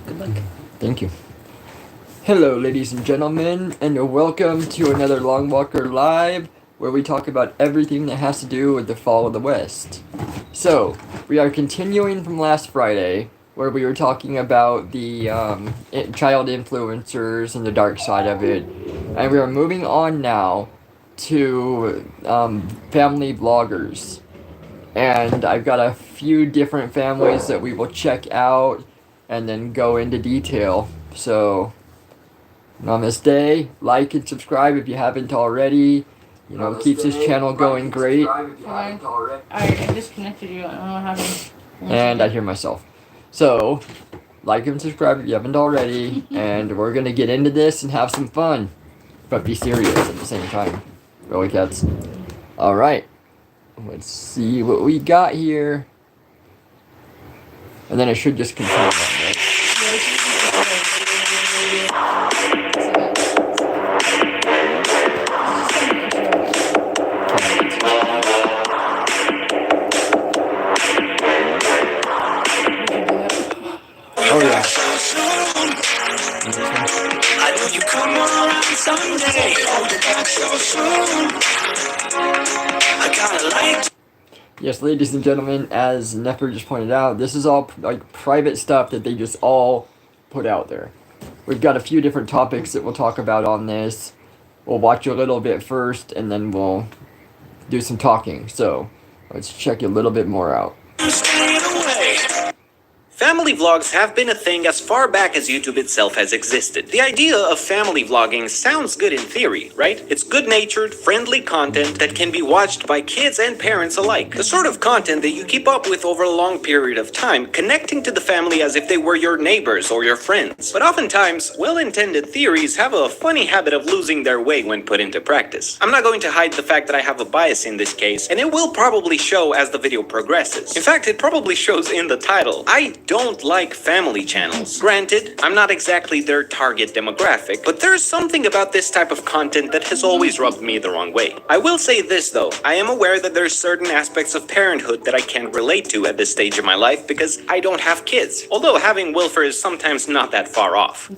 Good luck. Thank you. Hello, ladies and gentlemen, and welcome to another Long Walker Live, where we talk about everything that has to do with the fall of the West. So, we are continuing from last Friday, where we were talking about the child influencers and the dark side of it, and we are moving on now to family vloggers. And I've got a few different families that we will check out and then go into detail. So, namaste, like and subscribe if you haven't already. You know, it keeps this channel going great. I disconnected you. I don't know what happened. And I hear myself. So, like and subscribe if you haven't already. And we're going to get into this and have some fun. But be serious at the same time. Really, cats? Alright. Let's see what we got here. And then I should just continue on, right? Oh yeah. I know you come around someday. Hold it back so soon. I kinda like. Yes, ladies and gentlemen, as Nefer just pointed out, this is all like private stuff that they just all put out there. We've got a few different topics that we'll talk about on this. We'll watch a little bit first, and then we'll do some talking. So, let's check a little bit more out. Staying away. Family vlogs have been a thing as far back as YouTube itself has existed. The idea of family vlogging sounds good in theory, right? It's good-natured, friendly content that can be watched by kids and parents alike. The sort of content that you keep up with over a long period of time, connecting to the family as if they were your neighbors or your friends. But oftentimes, well-intended theories have a funny habit of losing their way when put into practice. I'm not going to hide the fact that I have a bias in this case, and it will probably show as the video progresses. In fact, it probably shows in the title. I don't like family channels. Granted, I'm not exactly their target demographic, but there's something about this type of content that has always rubbed me the wrong way. I will say this though, I am aware that there's certain aspects of parenthood that I can't relate to at this stage of my life because I don't have kids. Although having Wilfer is sometimes not that far off.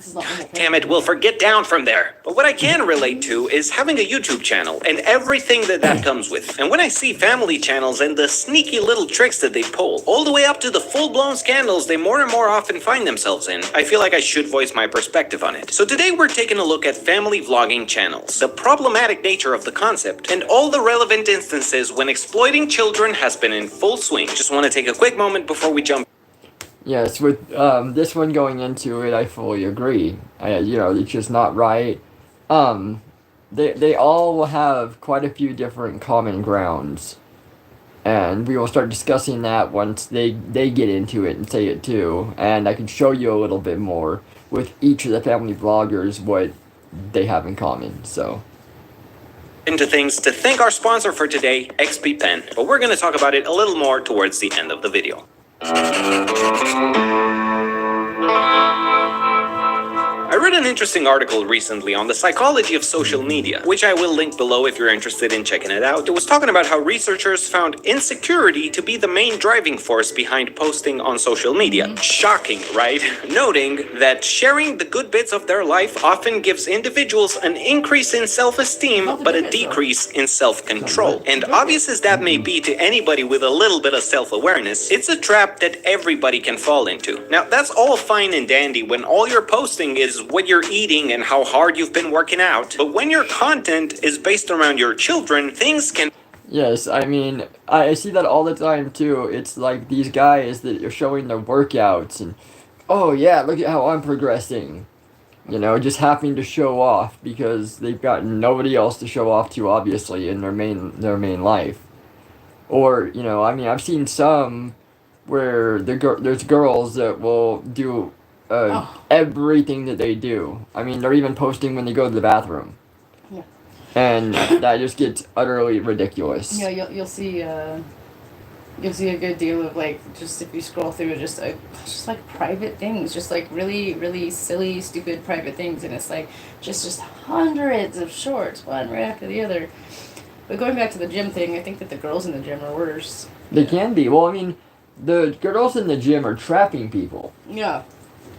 Damn it, Wilfer, get down from there. But what I can relate to is having a YouTube channel and everything that comes with. And when I see family channels and the sneaky little tricks that they pull, all the way up to the full-blown scandals they more and more often find themselves in, I feel like I should voice my perspective on it. So today we're taking a look at family vlogging channels, the problematic nature of the concept, and all the relevant instances when exploiting children has been in full swing. Just want to take a quick moment before we jump. Yes, with this one going into it, I fully agree. It's just not right. They all will have quite a few different common grounds. And we will start discussing that once they get into it and say it too. And I can show you a little bit more with each of the family vloggers what they have in common. So, Into things to thank our sponsor for today, XP Pen. But we're going to talk about it a little more towards the end of the video. I read an interesting article recently on the psychology of social media, which I will link below if you're interested in checking it out. It was talking about how researchers found insecurity to be the main driving force behind posting on social media. Shocking, right? Noting that sharing the good bits of their life often gives individuals an increase in self-esteem, but a decrease in self-control. And obvious as that may be to anybody with a little bit of self-awareness, it's a trap that everybody can fall into. Now, that's all fine and dandy when all you're posting is what you're eating and how hard you've been working out. But when your content is based around your children, things can... yes, I mean, I see that all the time too. It's like these guys that are showing their workouts and, oh yeah, look at how I'm progressing. You know, just having to show off because they've got nobody else to show off to, obviously, in their main life. Or, I mean, I've seen some where there's girls that will do everything that they do. I mean, they're even posting when they go to the bathroom. Yeah. And that just gets utterly ridiculous. Yeah, you'll see a good deal of like, just if you scroll through just like private things, just like really, really silly, stupid private things, and it's like just hundreds of shorts, one right after the other. But going back to the gym thing, I think that the girls in the gym are worse. They can be. Well, I mean, the girls in the gym are trapping people. Yeah.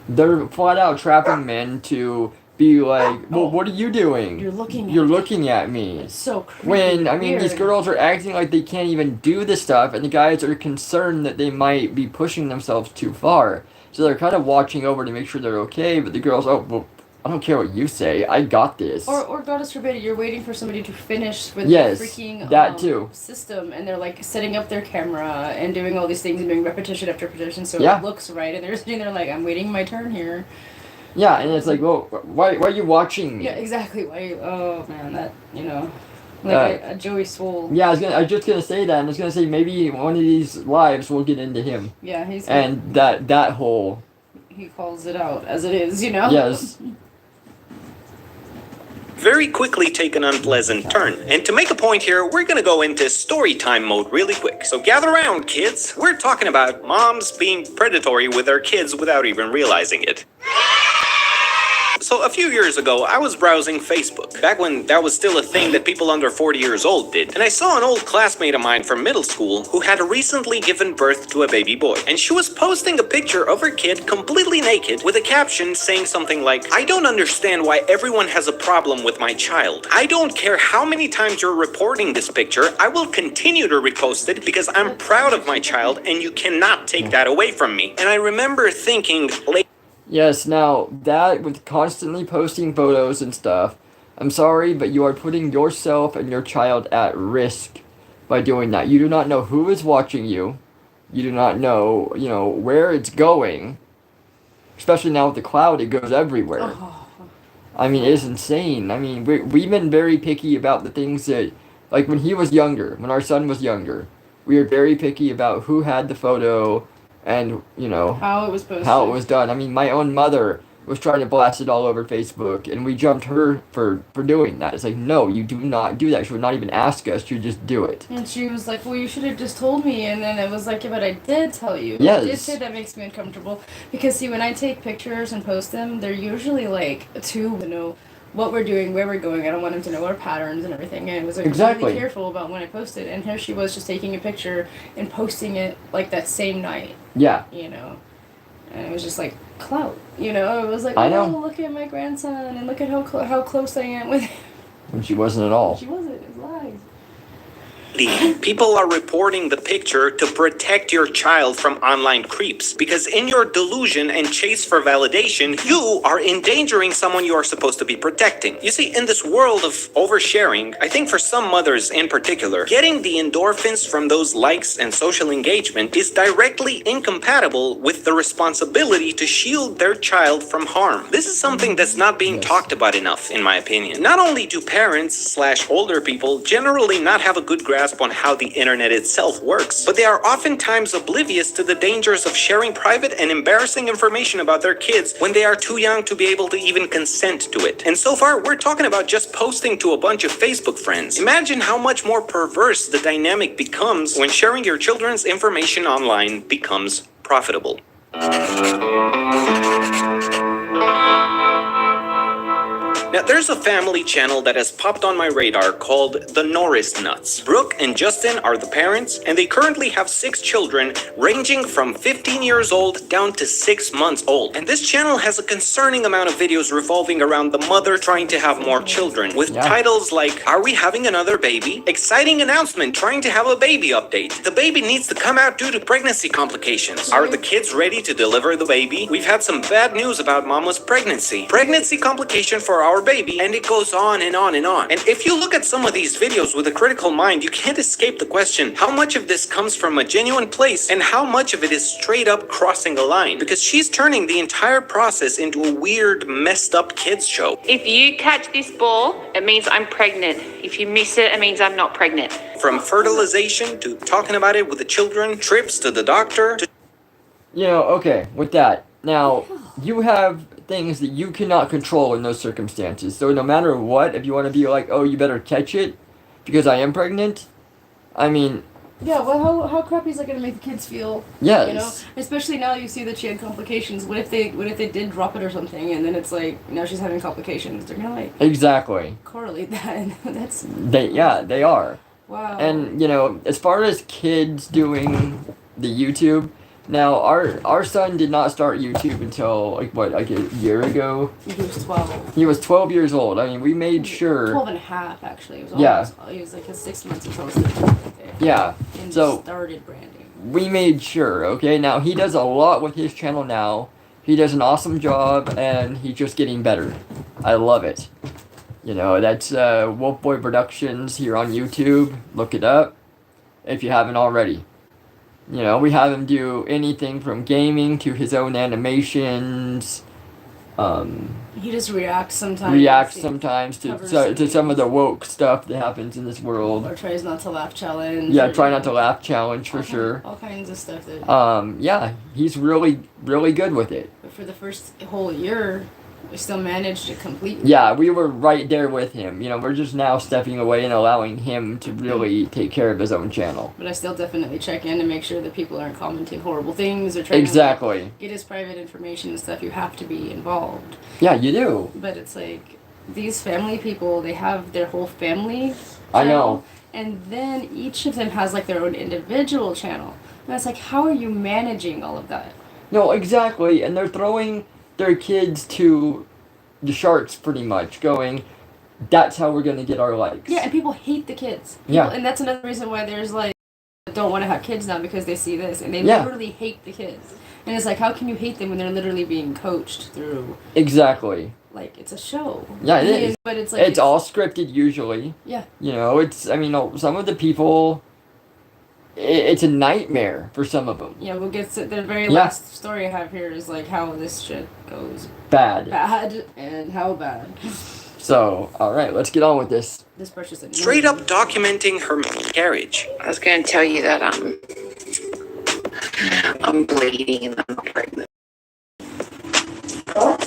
they're flat out trapping men to be like, well, what are you doing? You're looking at You're me. looking at me. It's so creepy. When, I mean, these weird. girls are acting like they can't even do this stuff, and the guys are concerned that they might be pushing themselves too far. So they're kind of watching over to make sure they're okay, but the girls, oh, well, I don't care what you say, I got this. Or God forbid, you're waiting for somebody to finish with Yes, the freaking that too. system, and they're like setting up their camera and doing all these things and doing repetition after repetition so Yeah. it looks right, and they're sitting there like, I'm waiting my turn here. Yeah, and it's like, well, why are you watching me? Yeah, exactly. Why? Oh man, that like a Joey Swole. Yeah, I was just gonna say that, and I was gonna say maybe one of these lives we'll get into him. Yeah, he's And that whole. he calls it out as it is, you know. Yes. Very quickly take an unpleasant turn. And to make a point here, we're gonna go into story time mode really quick. So gather around, kids. We're talking about moms being predatory with their kids without even realizing it. So a few years ago, I was browsing Facebook, back when that was still a thing that people under 40 years old did. And I saw an old classmate of mine from middle school who had recently given birth to a baby boy. And she was posting a picture of her kid completely naked with a caption saying something like, I don't understand why everyone has a problem with my child. I don't care how many times you're reporting this picture, I will continue to repost it because I'm proud of my child and you cannot take that away from me. And I remember thinking, Yes, now, that with constantly posting photos and stuff, I'm sorry, but you are putting yourself and your child at risk by doing that. You do not know who is watching you. You do not know, where it's going. Especially now with the cloud, it goes everywhere. Oh. I mean, it's insane. I mean, we've been very picky about the things that, like when he was younger, when our son was younger, we were very picky about who had the photo and, how it was posted. how it was done. I mean, my own mother was trying to blast it all over Facebook, and we jumped her for doing that. It's like, no, you do not do that. She would not even ask us. She would just do it. And she was like, well, you should have just told me. And then it was like, yeah, but I did tell you. Yes. I did say that makes me uncomfortable. Because, see, when I take pictures and post them, they're usually like to what we're doing, where we're going. I don't want them to know our patterns and everything. And I was like Exactly. really careful about when I posted. And here she was just taking a picture and posting it like that same night. Yeah. And it was just like clout. It was like, I know. oh, look at my grandson and look at how close I am with him. When she wasn't at all. She wasn't. It was lies. People are reporting the picture to protect your child from online creeps. Because in your delusion and chase for validation, you are endangering someone you are supposed to be protecting. You see, in this world of oversharing, I think for some mothers in particular, getting the endorphins from those likes and social engagement is directly incompatible with the responsibility to shield their child from harm. This is something that's not being talked about enough, in my opinion. Not only do parents/older people generally not have a good grasp on how the internet itself works, but they are oftentimes oblivious to the dangers of sharing private and embarrassing information about their kids when they are too young to be able to even consent to it. And so far, we're talking about just posting to a bunch of Facebook friends. Imagine how much more perverse the dynamic becomes when sharing your children's information online becomes profitable. Now, there's a family channel that has popped on my radar called The Norris Nuts. Brooke and Justin are the parents, and they currently have 6 children, ranging from 15 years old down to 6 months old. And this channel has a concerning amount of videos revolving around the mother trying to have more children, with titles like, Are we having another baby? Exciting announcement trying to have a baby update. The baby needs to come out due to pregnancy complications. Are the kids ready to deliver the baby? We've had some bad news about mama's pregnancy. Pregnancy complication for our baby, and it goes on and on and on. And if you look at some of these videos with a critical mind, you can't escape the question, how much of this comes from a genuine place and how much of it is straight up crossing a line? Because she's turning the entire process into a weird, messed up kids show. If you catch this ball, it means I'm pregnant. If you miss it, it means I'm not pregnant. From fertilization to talking about it with the children, trips to the doctor to Okay, with that. Now, you have things that you cannot control in those circumstances. So no matter what, if you want to be like, oh, you better catch it because I am pregnant, I mean... Yeah, well, how crappy is that going to make the kids feel? Yes. Especially now you see that she had complications. What if they did drop it or something, and then it's like, now she's having complications. They're going to, Exactly. correlate that. That's... They are. Wow. And, as far as kids doing the YouTube, Now, our son did not start YouTube until, like a year ago? He was 12. He was 12 years old. I mean, we made sure... 12 and a half, actually. It was Yeah. Almost, he was like 6 months until his birthday. Yeah. And So, started branding. we made sure, okay? Now, he does a lot with his channel now. He does an awesome job, and he's just getting better. I love it. You know, that's Wolf Boy Productions here on YouTube. Look it up if you haven't already. You know, we have him do anything from gaming to his own animations. He just reacts sometimes. Reacts sometimes to covers some of the woke stuff that happens in this world. Or tries not to laugh challenge. Yeah, try not to laugh challenge for sure. All kinds of stuff that. Yeah, he's really good with it. But for the first whole year, we still managed to complete. Yeah, we were right there with him. You know, we're just now stepping away and allowing him to really take care of his own channel. But I still definitely check in to make sure that people aren't commenting horrible things or trying Exactly. to get his private information and stuff. You have to be involved. Yeah, you do. But it's like these family people, they have their whole family I channel, know. and then each of them has like their own individual channel. And it's like, how are you managing all of that? No, exactly. And they're throwing their kids to the sharks pretty much, going, that's how we're going to get our likes. Yeah, and people hate the kids. Yeah. And that's another reason why there's like, don't want to have kids now because they see this. And they Yeah. literally hate the kids. And it's like, how can you hate them when they're literally being coached through, Exactly. like, it's a show. Yeah, it is. But it's like... It's all scripted usually. Yeah. You know, some of the people, it's a nightmare for some of them. Yeah, we'll get to the very last story I have here is like how this shit goes Bad. and how bad. So, alright, let's get on with this. This precious is Straight up documenting her miscarriage. I was going to tell you that I'm bleeding and I'm pregnant. Oh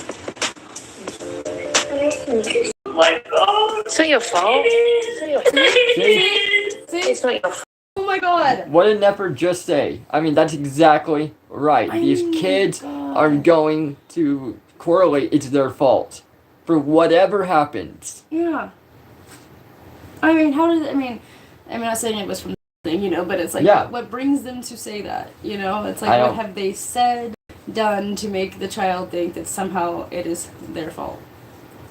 my God. It's not your fault. It's not your fault. Oh my god! What did Nepper just say? I mean, that's exactly right. These kids are going to correlate it's their fault for whatever happens. Yeah. I mean, how did... I'm not saying it was from them, you know, but it's like, Yeah. what brings them to say that, you know? It's I like, don't- what have they said, done to make the child think that somehow it is their fault?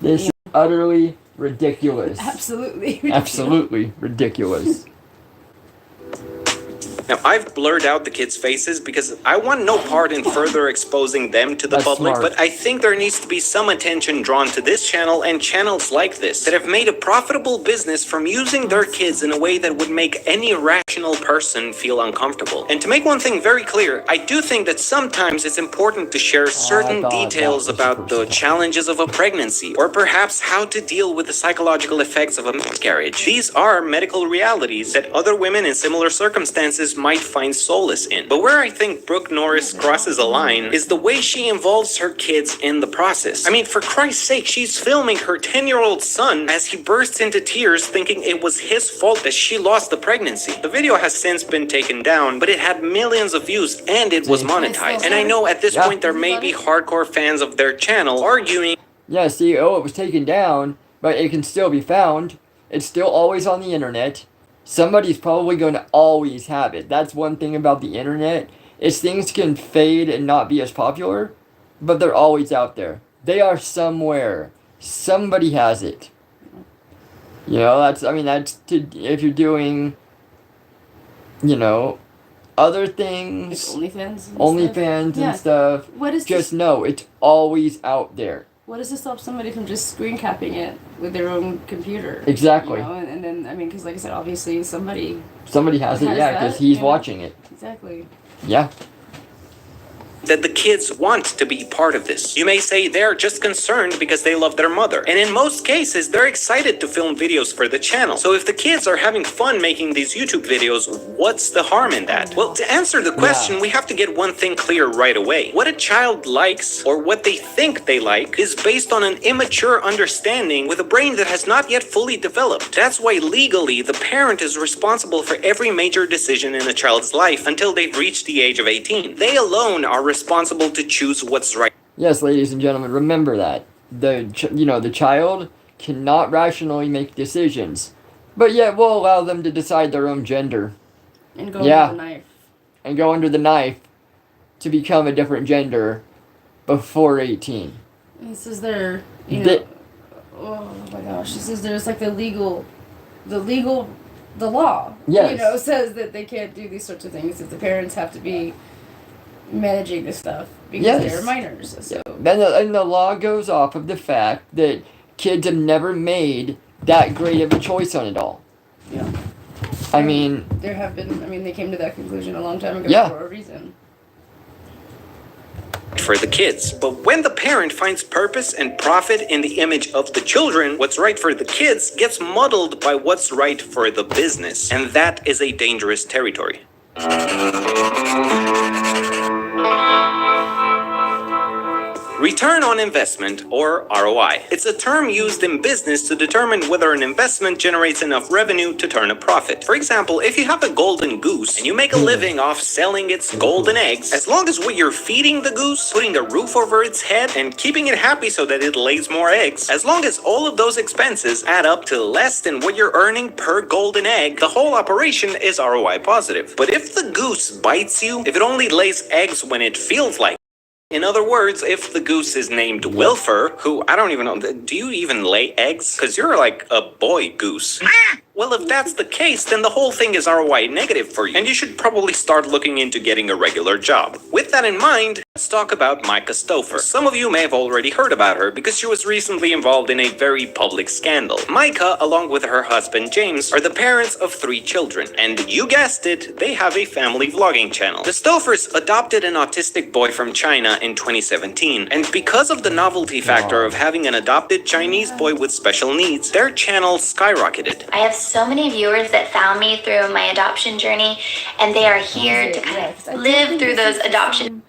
This is utterly ridiculous. Absolutely. Absolutely ridiculous. Now, I've blurred out the kids' faces because I want no part in further exposing them to the That's public, smart. but I think there needs to be some attention drawn to this channel and channels like this that have made a profitable business from using their kids in a way that would make any rational person feel uncomfortable. And to make one thing very clear, I do think that sometimes it's important to share certain thought details that was about the personal. challenges of a pregnancy, or perhaps how to deal with the psychological effects of a miscarriage. These are medical realities that other women in similar circumstances might find solace in. But where I think Brooke Norris crosses a line is the way she involves her kids in the process. I mean, for Christ's sake, she's filming her 10-year-old son as he bursts into tears thinking it was his fault that she lost the pregnancy. The video has since been taken down, but it had millions of views and it was monetized. And I know at this point there may be hardcore fans of their channel arguing. Yeah, see, it was taken down, but it can still be found. It's still always on the internet. Somebody's probably going to always have it. That's one thing about the internet, is things can fade and not be as popular, but they're always out there. They are somewhere. Somebody has it. You know, that's if you're doing, you know, other things, Like OnlyFans? OnlyFans Yeah. and stuff, What is just this? know it's always out there. What does it stop somebody from just screen capping it with their own computer? Exactly. You know? And then, because like I said, obviously somebody... Somebody has it, Has yeah, because that, he's you know? watching it. Exactly. Yeah. That the kids want to be part of this. You may say they're just concerned because they love their mother. And in most cases, they're excited to film videos for the channel. So if the kids are having fun making these YouTube videos, what's the harm in that? Well, to answer the question, we have to get one thing clear right away. What a child likes, or what they think they like, is based on an immature understanding with a brain that has not yet fully developed. That's why legally, the parent is responsible for every major decision in a child's life until they've reached the age of 18. They alone are responsible to choose what's right. Yes, ladies and gentlemen, remember that. The child cannot rationally make decisions, but yet we'll allow them to decide their own gender And go Yeah. with the knife. and go under the knife to become a different gender before 18. This is their, oh my gosh, this is there's like the law, Yes. says that they can't do these sorts of things, that the parents have to be managing this stuff because Yes. they're minors. So And the law goes off of the fact that kids have never made that great of a choice on it all. yeah, I mean, they came to that conclusion a long time ago Yeah. for a reason. For the kids. But when the parent finds purpose and profit in the image of the children, what's right for the kids gets muddled by what's right for the business. And that is a dangerous territory. Return on investment, or ROI. It's a term used in business to determine whether an investment generates enough revenue to turn a profit. For example, if you have a golden goose and you make a living off selling its golden eggs, as long as what you're feeding the goose, putting a roof over its head, and keeping it happy so that it lays more eggs, as long as all of those expenses add up to less than what you're earning per golden egg, the whole operation is ROI positive. But if the goose bites you, if it only lays eggs when it feels like, in other words, if the goose is named Wilfer, who I don't even know, do you even lay eggs? Because you're like a boy goose. Well, if that's the case, then the whole thing is ROI negative for you, and you should probably start looking into getting a regular job. With that in mind, let's talk about Micah Stouffer. Some of you may have already heard about her because she was recently involved in a very public scandal. Micah, along with her husband James, are the parents of 3 children, and you guessed it, they have a family vlogging channel. The Stouffers adopted an autistic boy from China in 2017, and because of the novelty factor of having an adopted Chinese boy with special needs, their channel skyrocketed. I have so many viewers that found me through my adoption journey, and they are here to kind of live through those adoption.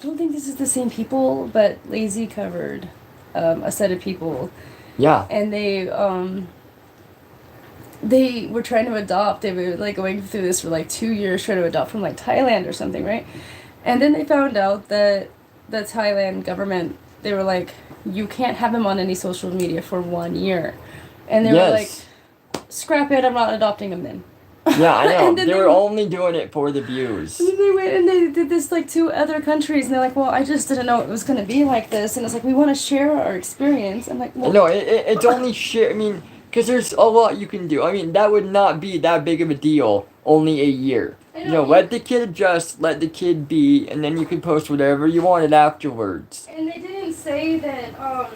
I don't think this is the same people, but Lazy covered a set of people, yeah. and they were trying to adopt. They were like going through this for like 2 years, trying to adopt from like Thailand or something, right? And then they found out that the Thailand government, they were like, you can't have him on any social media for 1 year, and they were like, scrap it, I'm not adopting him then. Yeah, I know. And then they were only doing it for the views. And then they went and they did this like 2 other countries, and they're like, well, I just didn't know it was going to be like this, and it's like, we want to share our experience. I'm like, well, No, it's only share. I mean, because there's a lot you can do. I mean, that would not be that big of a deal. Only a year. Let the kid adjust, let the kid be, and then you can post whatever you wanted afterwards. And they didn't say that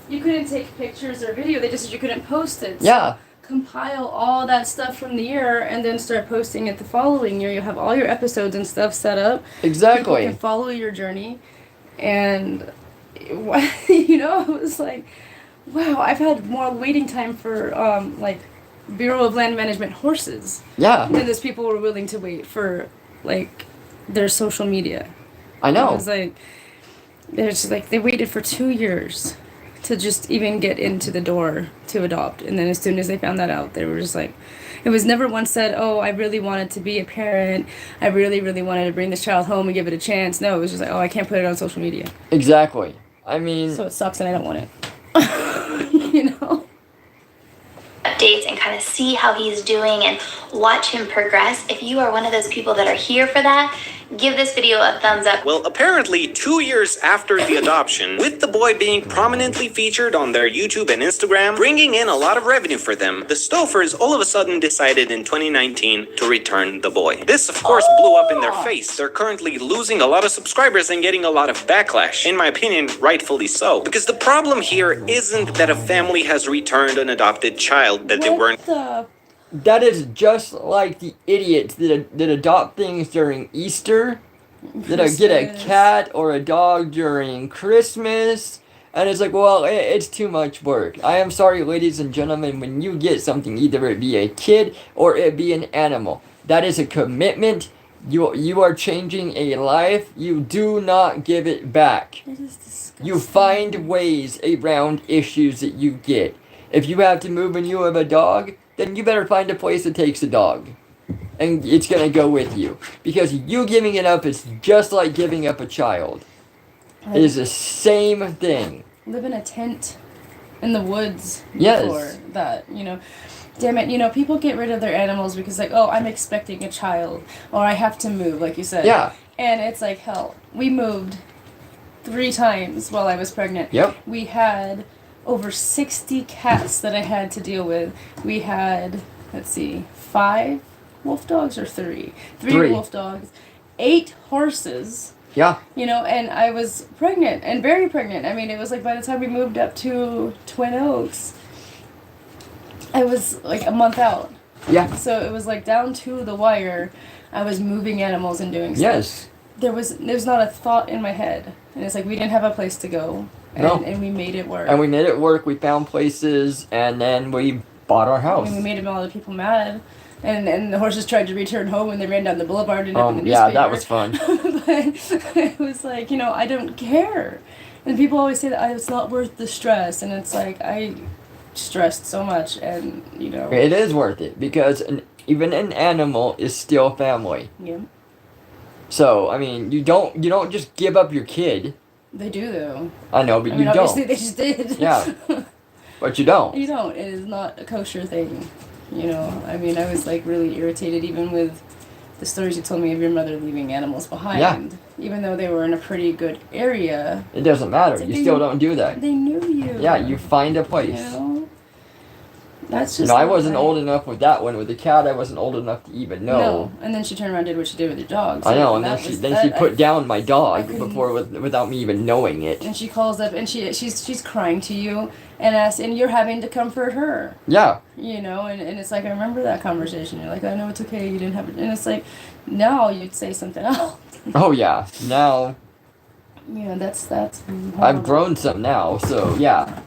you couldn't take pictures or video. They just said you couldn't post it. So Yeah. compile all that stuff from the year and then start posting it the following year. You'll have all your episodes and stuff set up. Exactly. People can follow your journey. And, it was like, wow, I've had more waiting time for, Bureau of Land Management horses. Yeah. Than those people were willing to wait for, their social media. I know. It was like, they waited for 2 years to just even get into the door to adopt. And then as soon as they found that out, they were just like, it was never once said, oh, I really wanted to be a parent. I really, really wanted to bring this child home and give it a chance. No, it was just like, oh, I can't put it on social media. Exactly. I mean... So it sucks and I don't want it. Updates and kind of see how he's doing and watch him progress. If you are one of those people that are here for that, give this video a thumbs up. Well, apparently 2 years after the adoption, with the boy being prominently featured on their YouTube and Instagram, bringing in a lot of revenue for them, the Stouffers all of a sudden decided in 2019 to return the boy. This, of course, blew up in their face. They're currently losing a lot of subscribers and getting a lot of backlash. In my opinion, rightfully so. Because the problem here isn't that a family has returned an adopted child that they weren't... That is just like the idiots that adopt things during Easter, that get a cat or a dog during Christmas, and it's like, well, it's too much work. I am sorry, ladies and gentlemen, when you get something, either it be a kid or it be an animal, that is a commitment. You are changing a life. You do not give it back. You find ways around issues that you get. If you have to move and you have a dog, then you better find a place that takes a dog. And it's going to go with you. Because you giving it up is just like giving up a child. It is the same thing. Live in a tent in the woods Yes. before that, Damn it, people get rid of their animals because, oh, I'm expecting a child. Or I have to move, like you said. Yeah. And it's like hell. We moved 3 times while I was pregnant. Yep. We had over 60 cats that I had to deal with. We had, let's see, 5 wolf dogs or 3? 3 wolf dogs, 8 horses. Yeah. You know, and I was pregnant and very pregnant. I mean, it was like by the time we moved up to Twin Oaks, I was like a month out. Yeah. So it was like down to the wire. I was moving animals and doing stuff. Yes. There was not a thought in my head. And it's like we didn't have a place to go. And we made it work. And we made it work. We found places, and then we bought our house. And we made a lot of people mad. And the horses tried to return home when they ran down the boulevard and up in the newspaper. Yeah, that was fun. But it was like, you know, I don't care. And people always say that it's not worth the stress. And it's like, I stressed so much, and, you know. It is worth it, because even an animal is still family. Yeah. So, I mean, you don't just give up your kid. They do, though. I know, but you don't. Obviously, they just did. Yeah. But you don't. You don't. It is not a kosher thing. You know, I mean, I was like really irritated even with the stories you told me of your mother leaving animals behind. Yeah. Even though they were in a pretty good area. It doesn't matter. Like You still don't do that. They knew you. Yeah, you find a place. You know? That's just. You know, I wasn't old enough with that one. With the cat, I wasn't old enough to even know. No, and then she turned around and did what she did with your dog. So I know, and then she put down my dog without me even knowing it. And she calls up and she's crying to you and you're having to comfort her. Yeah. You know, and it's like I remember that conversation. You're like, I know it's okay, you didn't have it, and it's like, now you'd say something else. Oh yeah, now. Yeah, that's. I've grown some now, so yeah.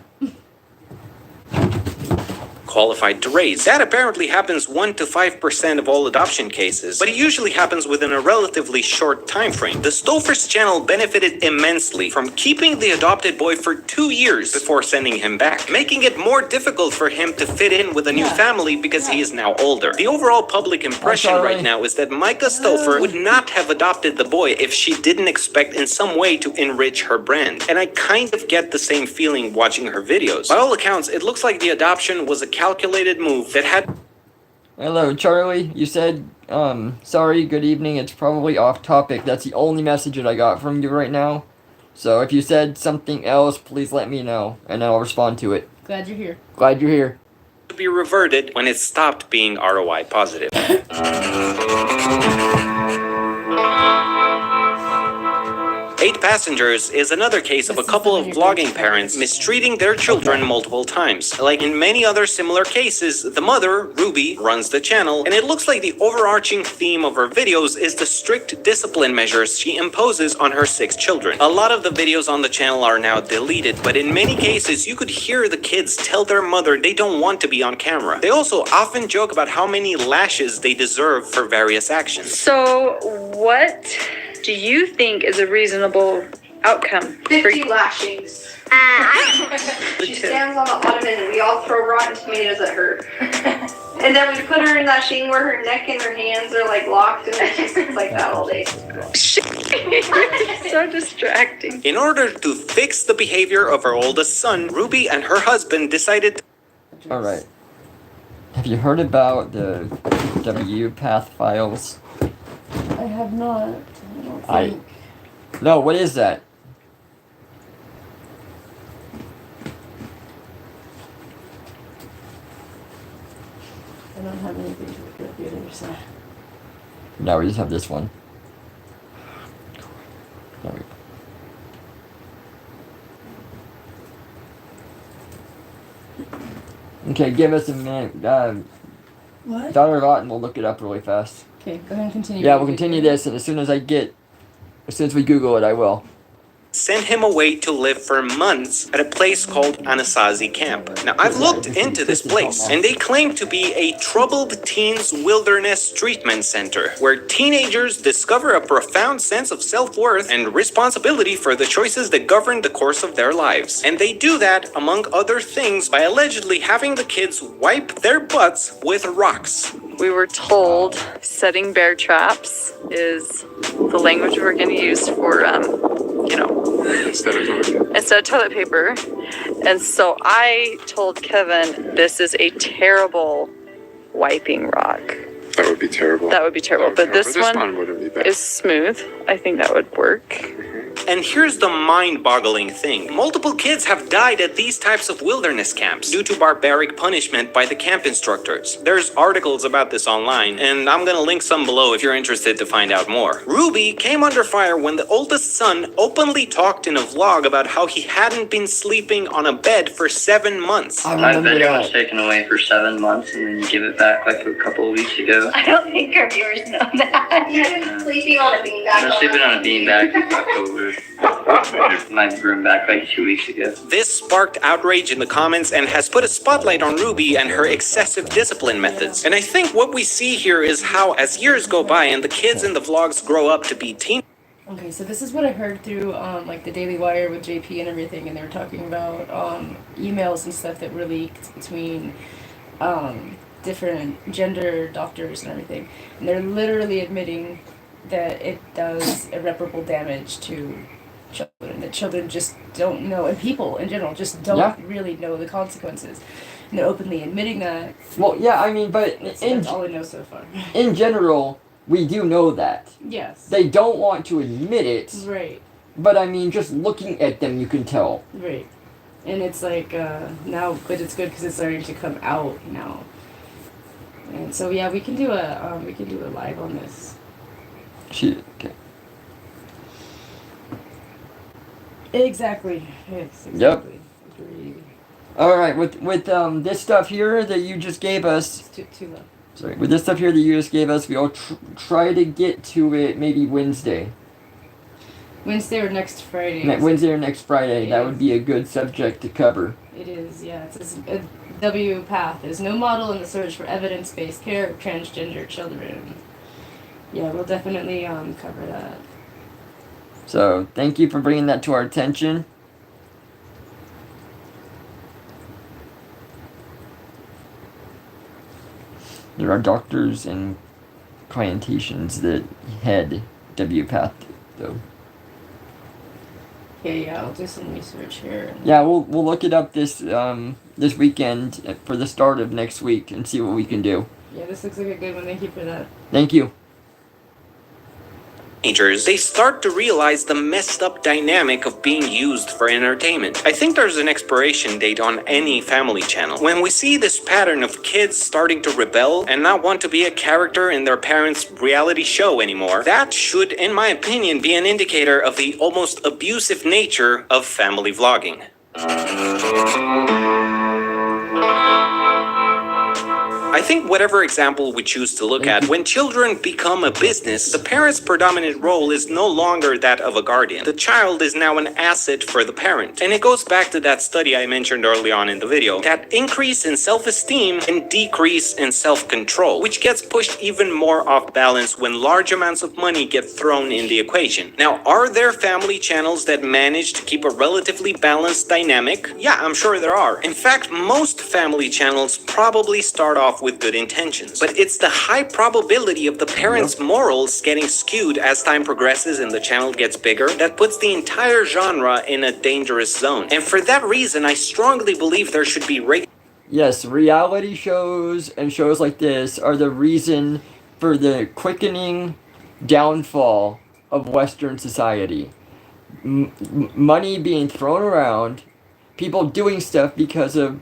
Qualified to raise. That apparently happens 1 to 5% of all adoption cases, but it usually happens within a relatively short time frame. The Stolfers channel benefited immensely from keeping the adopted boy for 2 years before sending him back, making it more difficult for him to fit in with a new family because he is now older. The overall public impression right now is that Micah Stolfer would not have adopted the boy if she didn't expect in some way to enrich her brand. And I kind of get the same feeling watching her videos. By all accounts, it looks like the adoption was a calculated move that had... Hello, Charlie. You said, sorry, good evening. It's probably off topic. That's the only message that I got from you right now. So if you said something else, please let me know, and I'll respond to it. Glad you're here. Glad you're here. to be reverted when it stopped being ROI positive. 8 Passengers is another case of a couple of vlogging parents mistreating their children multiple times. Like in many other similar cases, the mother, Ruby, runs the channel, and it looks like the overarching theme of her videos is the strict discipline measures she imposes on her 6 children. A lot of the videos on the channel are now deleted, but in many cases you could hear the kids tell their mother they don't want to be on camera. They also often joke about how many lashes they deserve for various actions. So, what do you think is a reasonable outcome? 50 lashings. She stands on the ottoman and we all throw rotten tomatoes at her. And then we put her in that thing where her neck and her hands are like locked and then she sits like that all day. So distracting. In order to fix the behavior of her oldest son, Ruby and her husband decided... Alright. Have you heard about the W path files? I have not. No, what is that? I don't have anything to look at the other side. No, we just have this one. There we go. Okay, give us a minute. What? Daughter Lot, and we'll look it up really fast. Okay, go ahead and continue. Yeah, we'll continue this, and as soon as we Google it, I will. Sent him away to live for months at a place called Anasazi Camp. Now, I've looked into this place, and they claim to be a troubled teens wilderness treatment center, where teenagers discover a profound sense of self-worth and responsibility for the choices that govern the course of their lives. And they do that, among other things, by allegedly having the kids wipe their butts with rocks. We were told setting bear traps is the language we're going to use for, instead of toilet paper. And so I told Kevin, this is a terrible wiping rock. That would be terrible. That would be terrible. But this one wouldn't be bad. is smooth. I think that would work. And here's the mind-boggling thing. Multiple kids have died at these types of wilderness camps due to barbaric punishment by the camp instructors. There's articles about this online, and I'm gonna link some below if you're interested to find out more. Ruby came under fire when the oldest son openly talked in a vlog about how he hadn't been sleeping on a bed for 7 months. I remember video was that. taken away for 7 months and then you give it back like a couple of weeks ago. I don't think our viewers know that. You've been sleeping on a beanbag. I was sleeping on a beanbag in October. My room back like 2 weeks ago. This sparked outrage in the comments and has put a spotlight on Ruby and her excessive discipline methods. And I think what we see here is how, as years go by and the kids in the vlogs grow up to be teen. Okay, so this is what I heard through like the Daily Wire with JP and everything, and they were talking about emails and stuff that were leaked between different gender doctors and everything, and they're literally admitting that it does irreparable damage to children, that children just don't know, and people in general just don't really know the consequences. And they're openly admitting that. Well, yeah, I mean, but That's all I know so far. in general, we do know that. Yes. They don't want to admit it, Right. but I mean, just looking at them, you can tell. Right. And it's like, now, but it's good because it's starting to come out now. And so, yeah, we can do a live on this. Okay. Exactly. Yes, exactly. Yep. Agreed. All right, with this stuff here that you just gave us. It's too low. Sorry, with this stuff here that you just gave us, we'll try to get to it maybe Wednesday. Wednesday or next Friday. Wednesday or next Friday. That would be a good subject to cover. It is, yeah. It's a W path. There's no model in the search for evidence-based care of transgender children. Yeah, we'll definitely cover that. So, thank you for bringing that to our attention. There are doctors and clientations that head W-Path, though. Yeah, I'll do some research here. Yeah, we'll look it up this weekend for the start of next week and see what we can do. Yeah, this looks like a good one. Thank you for that. Thank you. Teenagers, they start to realize the messed up dynamic of being used for entertainment. I think there's an expiration date on any family channel. When we see this pattern of kids starting to rebel and not want to be a character in their parents' reality show anymore, that should, in my opinion, be an indicator of the almost abusive nature of family vlogging. I think whatever example we choose to look at, when children become a business, the parent's predominant role is no longer that of a guardian. The child is now an asset for the parent. And it goes back to that study I mentioned early on in the video, that increase in self-esteem and decrease in self-control, which gets pushed even more off balance when large amounts of money get thrown in the equation. Now, are there family channels that manage to keep a relatively balanced dynamic? Yeah, I'm sure there are. In fact, most family channels probably start off with good intentions, but it's the high probability of the parents' morals getting skewed as time progresses and the channel gets bigger that puts the entire genre in a dangerous zone. And for that reason, I strongly believe there should be Yes, reality shows and shows like this are the reason for the quickening downfall of Western society. Money being thrown around, people doing stuff because of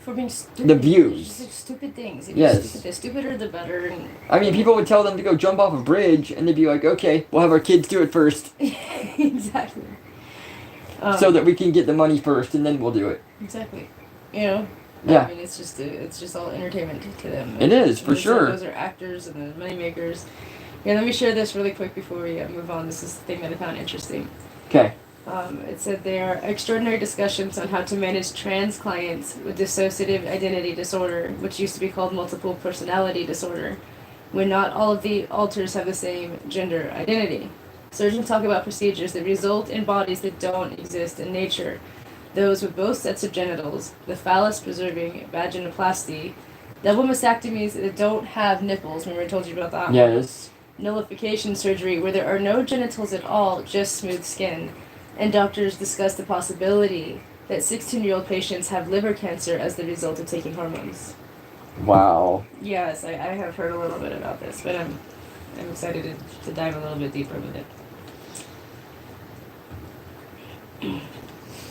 For being stupid. the views. Just stupid things. Yes. The stupider the better. And I mean, people would tell them to go jump off a bridge, and they'd be like, okay, we'll have our kids do it first. Exactly. So that we can get the money first, and then we'll do it. Exactly. You know? Yeah. I mean, it's just all entertainment to them. It is, for sure. Those are actors and the money makers. Yeah, let me share this really quick before we move on. This is the thing that I found interesting. Okay. It said there are extraordinary discussions on how to manage trans clients with dissociative identity disorder, which used to be called multiple personality disorder, when not all of the alters have the same gender identity. Surgeons talk about procedures that result in bodies that don't exist in nature. Those with both sets of genitals, the phallus-preserving vaginoplasty, double mastectomies that don't have nipples. Remember I told you about that? Yes. Nullification surgery where there are no genitals at all, just smooth skin. And doctors discuss the possibility that 16-year-old patients have liver cancer as the result of taking hormones. Wow. Yes, I have heard a little bit about this, but I'm excited to dive a little bit deeper with it.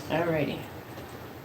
Alrighty.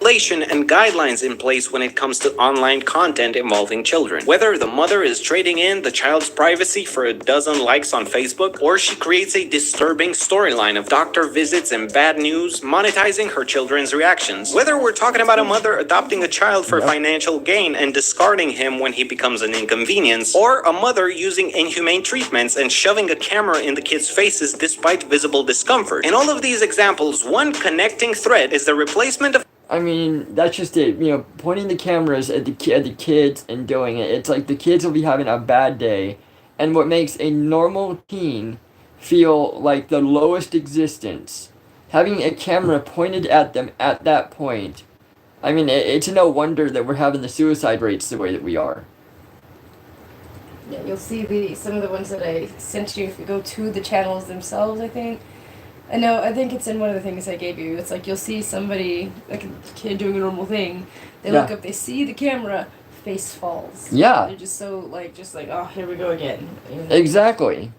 And guidelines in place when it comes to online content involving children. Whether the mother is trading in the child's privacy for a dozen likes on Facebook, or she creates a disturbing storyline of doctor visits and bad news, monetizing her children's reactions. Whether we're talking about a mother adopting a child for financial gain and discarding him when he becomes an inconvenience, or a mother using inhumane treatments and shoving a camera in the kids' faces despite visible discomfort. In all of these examples, one connecting thread is the replacement of I mean, that's just it. You know, pointing the cameras at the kids and doing it. It's like the kids will be having a bad day, and what makes a normal teen feel like the lowest existence, having a camera pointed at them at that point. I mean, it's no wonder that we're having the suicide rates the way that we are. Yeah, you'll see some of the ones that I sent you if you go to the channels themselves, I think. I think it's in one of the things I gave you. It's like you'll see somebody, like a kid doing a normal thing. They look up, they see the camera, face falls. Yeah. They're just so, oh, here we go again. You know? Exactly.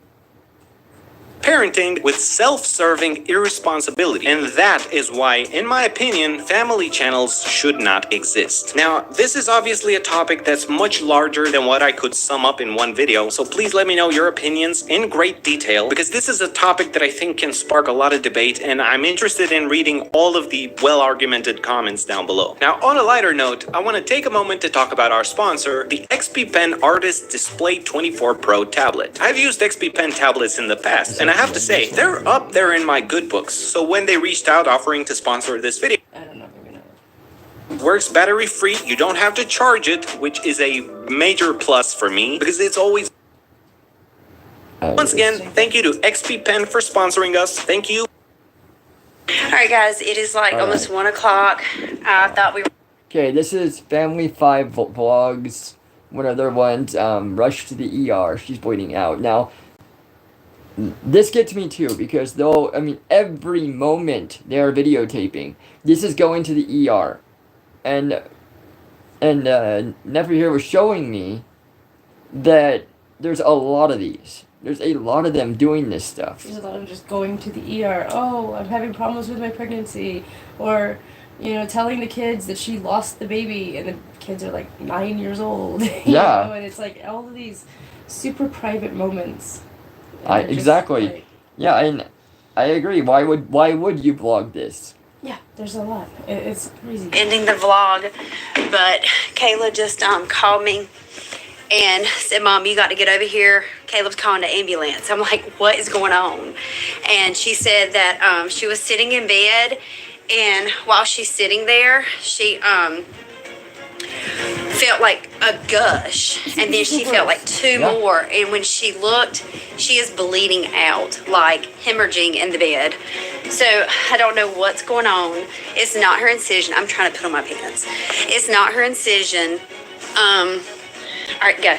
parenting with self-serving irresponsibility. And that is why, in my opinion, family channels should not exist. Now, this is obviously a topic that's much larger than what I could sum up in one video, so please let me know your opinions in great detail, because this is a topic that I think can spark a lot of debate, and I'm interested in reading all of the well-argumented comments down below. Now, on a lighter note, I want to take a moment to talk about our sponsor, the XP Pen Artist Display 24 Pro tablet. I've used XP Pen tablets in the past, and I have to say, they're up there in my good books. So when they reached out offering to sponsor this video, I don't know, maybe not. works battery free, you don't have to charge it, which is a major plus for me, because it's always... Once again, thank you to XP Pen for sponsoring us. Thank you. Alright guys, it is like almost 1 o'clock. I thought we were... Okay, this is Family 5 Vlogs. One of their ones, rushed to the ER. She's bleeding out. Now, this gets me too, because every moment they are videotaping. This is going to the ER. And Never here was showing me that there's a lot of these. There's a lot of them doing this stuff. There's a lot of just going to the ER. Oh, I'm having problems with my pregnancy. Or, telling the kids that she lost the baby and the kids are like 9 years old. Yeah. And it's like all of these super private moments. Exactly. Yeah, and I agree. Why would you vlog this? Yeah, there's a lot. It's crazy. ending the vlog, but Kayla just called me and said, Mom, you got to get over here. Caleb's calling the ambulance. I'm like, what is going on? And she said that she was sitting in bed, and while she's sitting there, she felt like a gush, and then she felt like two more, and when she looked, she is bleeding out, like hemorrhaging in the bed. So I don't know what's going on. It's not her incision. I'm trying to put on my pants. It's not her incision. All right, go.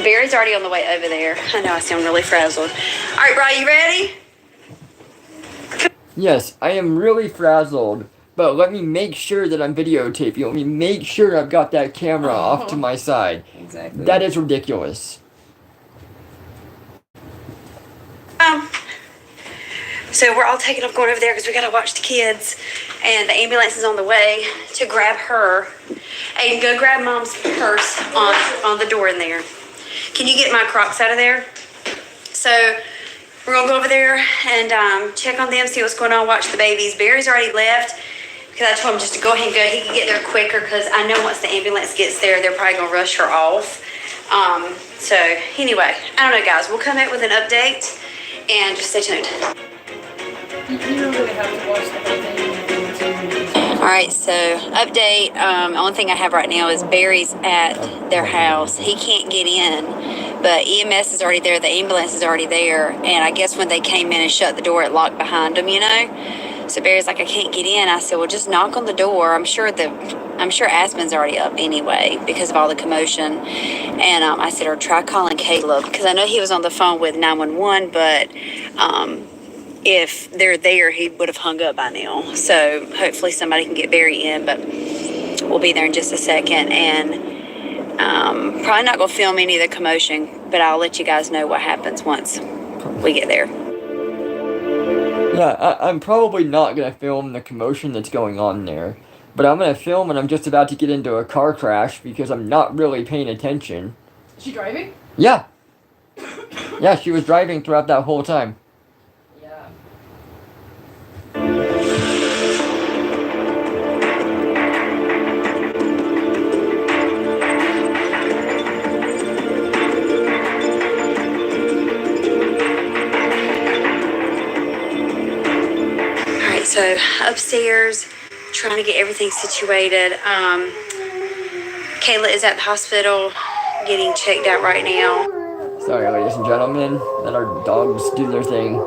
Barry's already on the way over there. I know I sound really frazzled. All right, Brian, you ready? Yes, I am really frazzled, but let me make sure that I'm videotaping. Let me make sure I've got that camera off to my side. Exactly. That is ridiculous. So we're all taking up going over there because we got to watch the kids, and the ambulance is on the way to grab her. Aiden, go grab Mom's purse on the door in there. Can you get my Crocs out of there? So we're going to go over there and check on them, see what's going on, watch the babies. Barry's already left because I told him just to go ahead and go. He can get there quicker because I know once the ambulance gets there, they're probably going to rush her off. So anyway, I don't know, guys. We'll come out with an update and just stay tuned. You don't really have to watch the whole thing. Alright, so update. The only thing I have right now is Barry's at their house. He can't get in, but EMS is already there, the ambulance is already there, and I guess when they came in and shut the door, it locked behind them, So Barry's like, I can't get in. I said, well, just knock on the door. I'm sure Aspen's already up anyway because of all the commotion. And I said, or try calling Caleb, because I know he was on the phone with 911, but if they're there, he would have hung up by now. So hopefully somebody can get Barry in, but we'll be there in just a second. And Probably not gonna film any of the commotion, but I'll let you guys know what happens once we get there. Yeah, I'm probably not gonna film the commotion that's going on there, but I'm gonna film when I'm just about to get into a car crash because I'm not really paying attention. Is she driving? Yeah. Yeah, she was driving throughout that whole time. Yeah. Alright, so upstairs, trying to get everything situated. Kayla is at the hospital getting checked out right now. Sorry, ladies and gentlemen, let our dogs do their thing.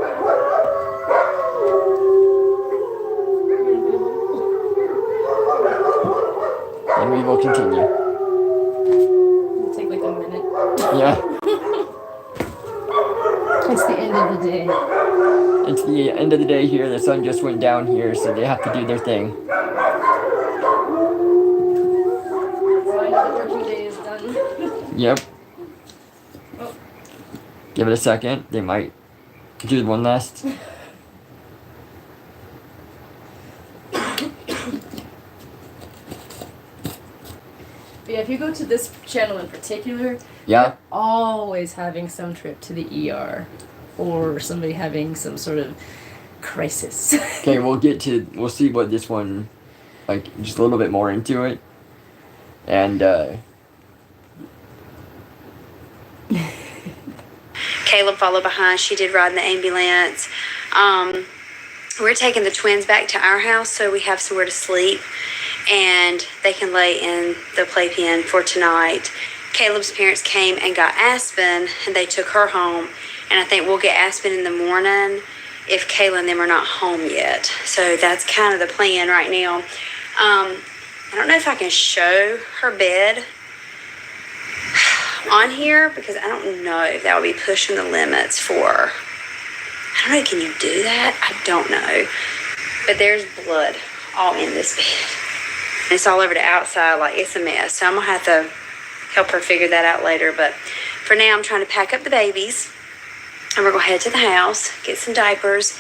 And we will continue. It'll take like a minute. Yeah. It's the end of the day. It's the end of the day here. The sun just went down here, so they have to do their thing. Finally, the working day is done. Yep. Oh. Give it a second. They might do one last. But yeah, if you go to this channel in particular, Yeah. they're always having some trip to the ER or somebody having some sort of crisis. Okay, we'll see what this one, like, just a little bit more into it. And, Caleb followed behind. She did ride in the ambulance. We're taking the twins back to our house so we have somewhere to sleep and they can lay in the playpen for tonight. Caleb's parents came and got Aspen and they took her home. And I think we'll get Aspen in the morning if Kayla and them are not home yet. So that's kind of the plan right now. I don't know if I can show her bed on here because I don't know if that would be pushing the limits for, I don't know, can you do that? I don't know. But there's blood all in this bed. And it's all over the outside, like it's a mess. So I'm gonna have to help her figure that out later. But for now, I'm trying to pack up the babies and we're gonna head to the house, get some diapers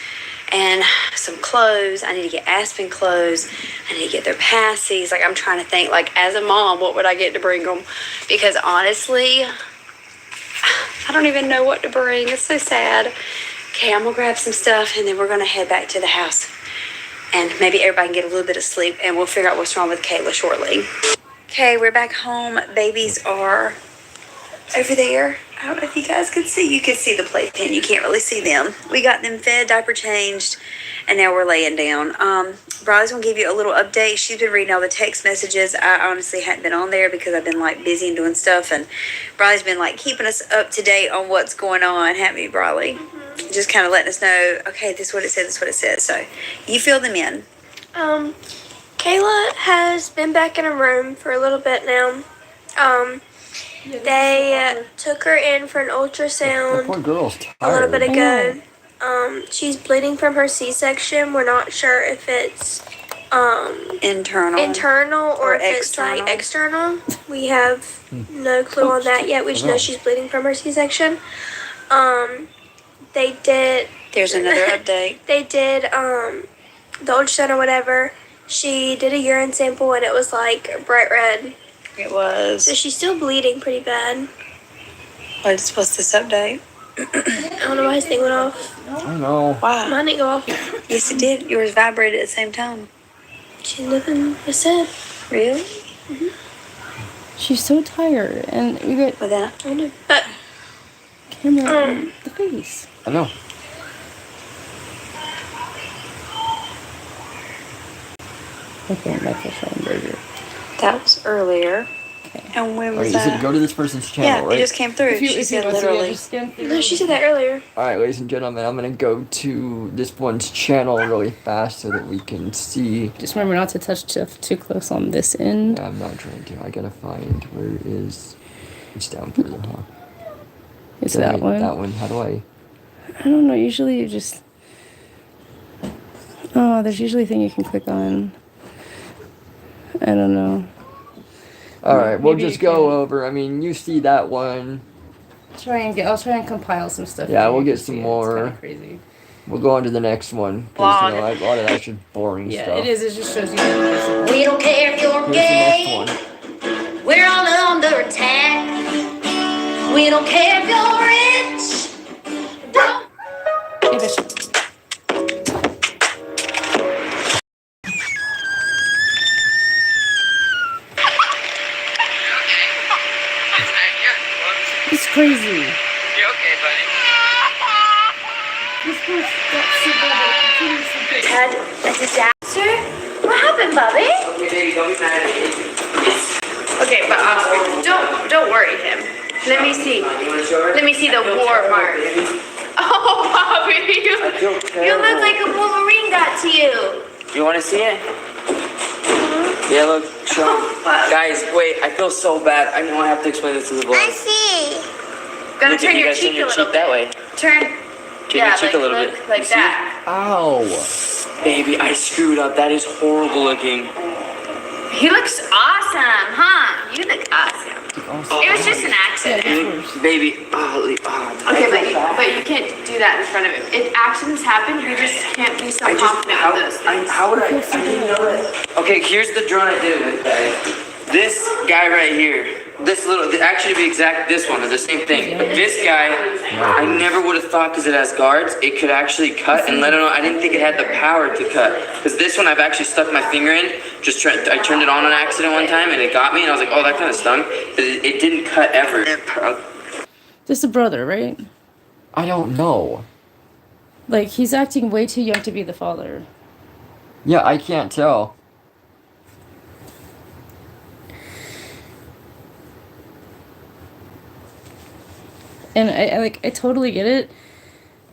and some clothes. I need to get Aspen clothes. I need to get their passies. Like I'm trying to think, like as a mom, what would I get to bring them? Because honestly, I don't even know what to bring. It's so sad. Okay, I'm gonna grab some stuff and then we're gonna head back to the house. And maybe everybody can get a little bit of sleep and we'll figure out what's wrong with Kayla shortly. Okay, we're back home. Babies are over there. I don't know if you guys can see. You can see the playpen. You can't really see them. We got them fed, diaper changed, and now we're laying down. Briley's gonna give you a little update. She's been reading all the text messages. I honestly hadn't been on there because I've been like busy and doing stuff, and Briley's been like keeping us up to date on what's going on. Haven't you, Briley? Mm-hmm. Just kind of letting us know, okay, this is what it says, this is what it says. So you fill them in. Kayla has been back in her room for a little bit now. They took her in for an ultrasound poor girl's a little tired. bit ago. She's bleeding from her C-section. We're not sure if it's internal or if it's like external. We have no clue on that yet. We just know she's bleeding from her C-section. They did. There's another update. They did the ultrasound or whatever. She did a urine sample and it was like bright red. It was. So she's still bleeding pretty bad. What's this update? I don't know why his thing went off. I don't know. Why? Mine didn't go off. Yes, it did. Yours vibrated at the same time. She nothing was said. Really? Mm-hmm. She's so tired, and we got With that. I know. But camera in the face. I know. Okay, my fish hamburger. That was earlier. And when was Alright, you said that? go to this person's channel, Yeah, right? it just came through. She said literally. no, she said that earlier. Alright, ladies and gentlemen, I'm gonna go to this one's channel really fast so that we can see. Just remember not to touch stuff too close on this end. Yeah, I'm not trying to. I gotta find where it is. It's down further, huh? It's that one. That one. How do I? I don't know. Usually you just. Oh, there's usually a thing you can click on. I don't know. All right, we'll Maybe just you go can over. I mean, you see that one. I'll try and compile some stuff. Yeah, for you we'll to get some see. more. It's kind of crazy. We'll go on to the next one because you know a lot of that's just boring Yeah, stuff. it is. It just shows you. That We don't care if you're Here's the gay. next one. We're all under attack. We don't care if you're rich. Don't. Hey, Bishop. It's crazy. You okay, buddy? This was that's so bad. Dad, that's a dad. Sir, what happened, Bobby? Okay, baby, don't be mad at me. Okay, but don't worry him. Let me see. Let me see the war mark. Oh, Bobby, you look like a Wolverine got to you. You want to see it? Yeah, look, show 'em. Guys, wait, I feel so bad. I know I have to explain this to the vlog. see. Gotta Look, turn you your guys turn cheek a your little cheek that bit. way. Turn. Turn your cheek a little look bit. like You see? that. Ow! Baby, I screwed up. That is horrible looking. He looks awesome, huh? You look awesome. It was just an accident. Baby, Okay, but you can't do that in front of him. If accidents happen, you just can't be so confident with those things. how would I didn't know that. Okay, here's the drone I did with, guys. This guy right here. Actually to be exact, this one is the same thing. But this guy, I never would have thought because it has guards, it could actually cut and let it on. I didn't think it had the power to cut. Because this one I've actually stuck my finger in. I turned it on accident one time and it got me and I was like, oh, that kind of stung. But it didn't cut ever. This is a brother, right? I don't know. Like he's acting way too young to be the father. Yeah, I can't tell. And I totally get it.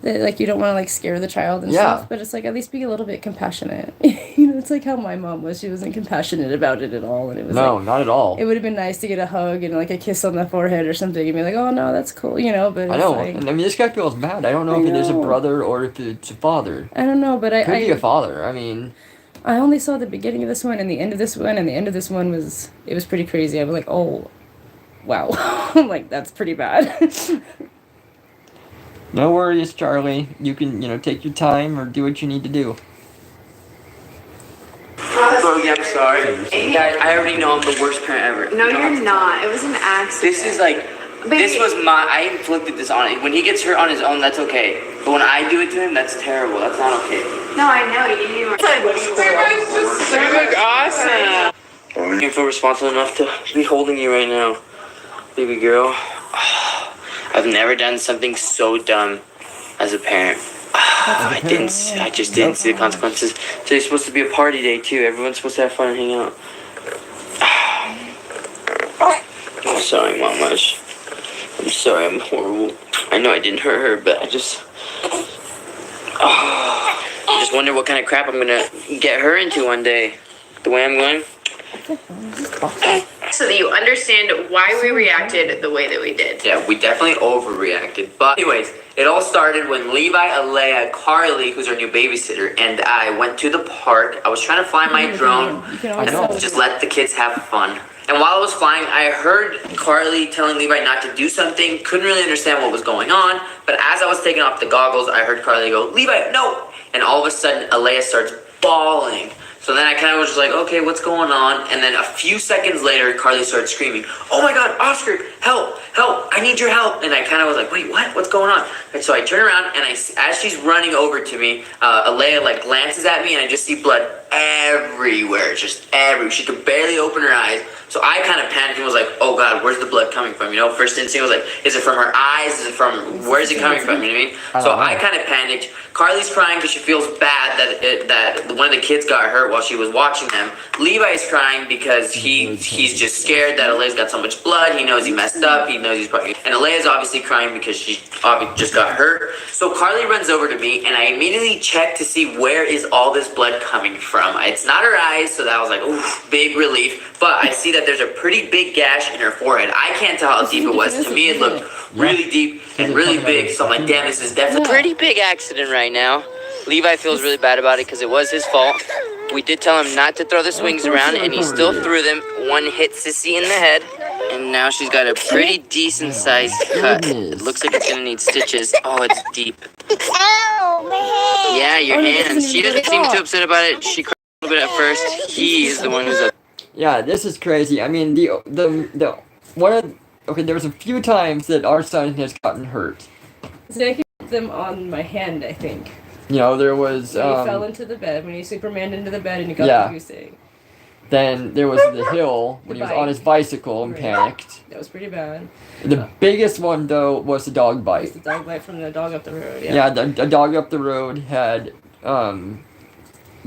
That like you don't want to like scare the child and Yeah. stuff, but it's like at least be a little bit compassionate. You know, it's like how my mom was. She wasn't compassionate about it at all, and it was No, like, not at all. it would have been nice to get a hug and like a kiss on the forehead or something, and be like, oh no, that's cool, you know. But I it's know. like, And I mean, this guy feels bad. I don't know I if it is a know. brother or if it's a father. I don't know, but Could be a I father. I mean, I only saw the beginning of this one and the end of this one, and the end of this one was pretty crazy. I was like, oh, wow, I'm like that's pretty bad. no worries, Charlie. You can, take your time or do what you need to do. Bogey, I'm sorry. Guys, I already know I'm the worst parent ever. No, you're not. It was an accident. This is like, this was I inflicted this on him. When he gets hurt on his own, that's okay. But when I do it to him, that's terrible. That's not okay. No, I know. You need more. You look awesome. You feel responsible enough to be holding you right now, baby girl. I've never done something so dumb as a parent. I just didn't see the consequences. Today's supposed to be a party day too. Everyone's supposed to have fun and hang out. I'm sorry, Mama. I'm sorry, I'm horrible. I know I didn't hurt her, but I just wonder what kind of crap I'm gonna get her into one day. The way I'm going. So that you understand why we reacted the way that we did. Yeah, we definitely overreacted. But anyways, it all started when Levi, Alea, Carly, who's our new babysitter, and I went to the park. I was trying to fly my drone and just let the kids have fun. And while I was flying, I heard Carly telling Levi not to do something. Couldn't really understand what was going on. But as I was taking off the goggles, I heard Carly go, Levi, no! And all of a sudden, Alea starts bawling. So then I kind of was just like, okay, what's going on? And then a few seconds later, Carly started screaming, oh my God, Oscar, help, I need your help. And I kind of was like, wait, what? What's going on? And so I turn around and as she's running over to me, Alea like glances at me and I just see blood everywhere, just everywhere. She could barely open her eyes. So I kind of panicked and was like, oh God, where's the blood coming from? First instinct was like, is it from her eyes? Is it from, where is it coming from? You know what I mean? So I kind of panicked. Carly's crying because she feels bad that one of the kids got hurt while she was watching them. Levi's crying because he's just scared that Alea's got so much blood. He knows he messed up. He knows he's probably... And Alea's obviously crying because she obviously just got hurt. So Carly runs over to me and I immediately check to see where is all this blood coming from. It's not her eyes, so that was like, oof, big relief. But I see that there's a pretty big gash in her forehead. I can't tell how deep it was. To me, it looked really deep and really big. So I'm like, damn, this is definitely a pretty big accident right now. Levi feels really bad about it because it was his fault. We did tell him not to throw the swings around, and he still threw them. One hit Sissy in the head, and now she's got a pretty decent sized cut. It looks like it's gonna need stitches. Oh, it's deep. Yeah, your hands. She doesn't seem too upset about it. She cried a little bit at first. He is the one who's up. Yeah, this is crazy. I mean, the one of okay, there was a few times that our son has gotten hurt. So I kept them on my hand, I think. You know, there was When he fell into the bed, when he Supermaned into the bed and he got the goose egg. Then there was the hill when he was on his bicycle and panicked. That was pretty bad. The biggest one though was the dog bite. It was the dog bite from the dog up the road. Yeah, the dog up the road had gotten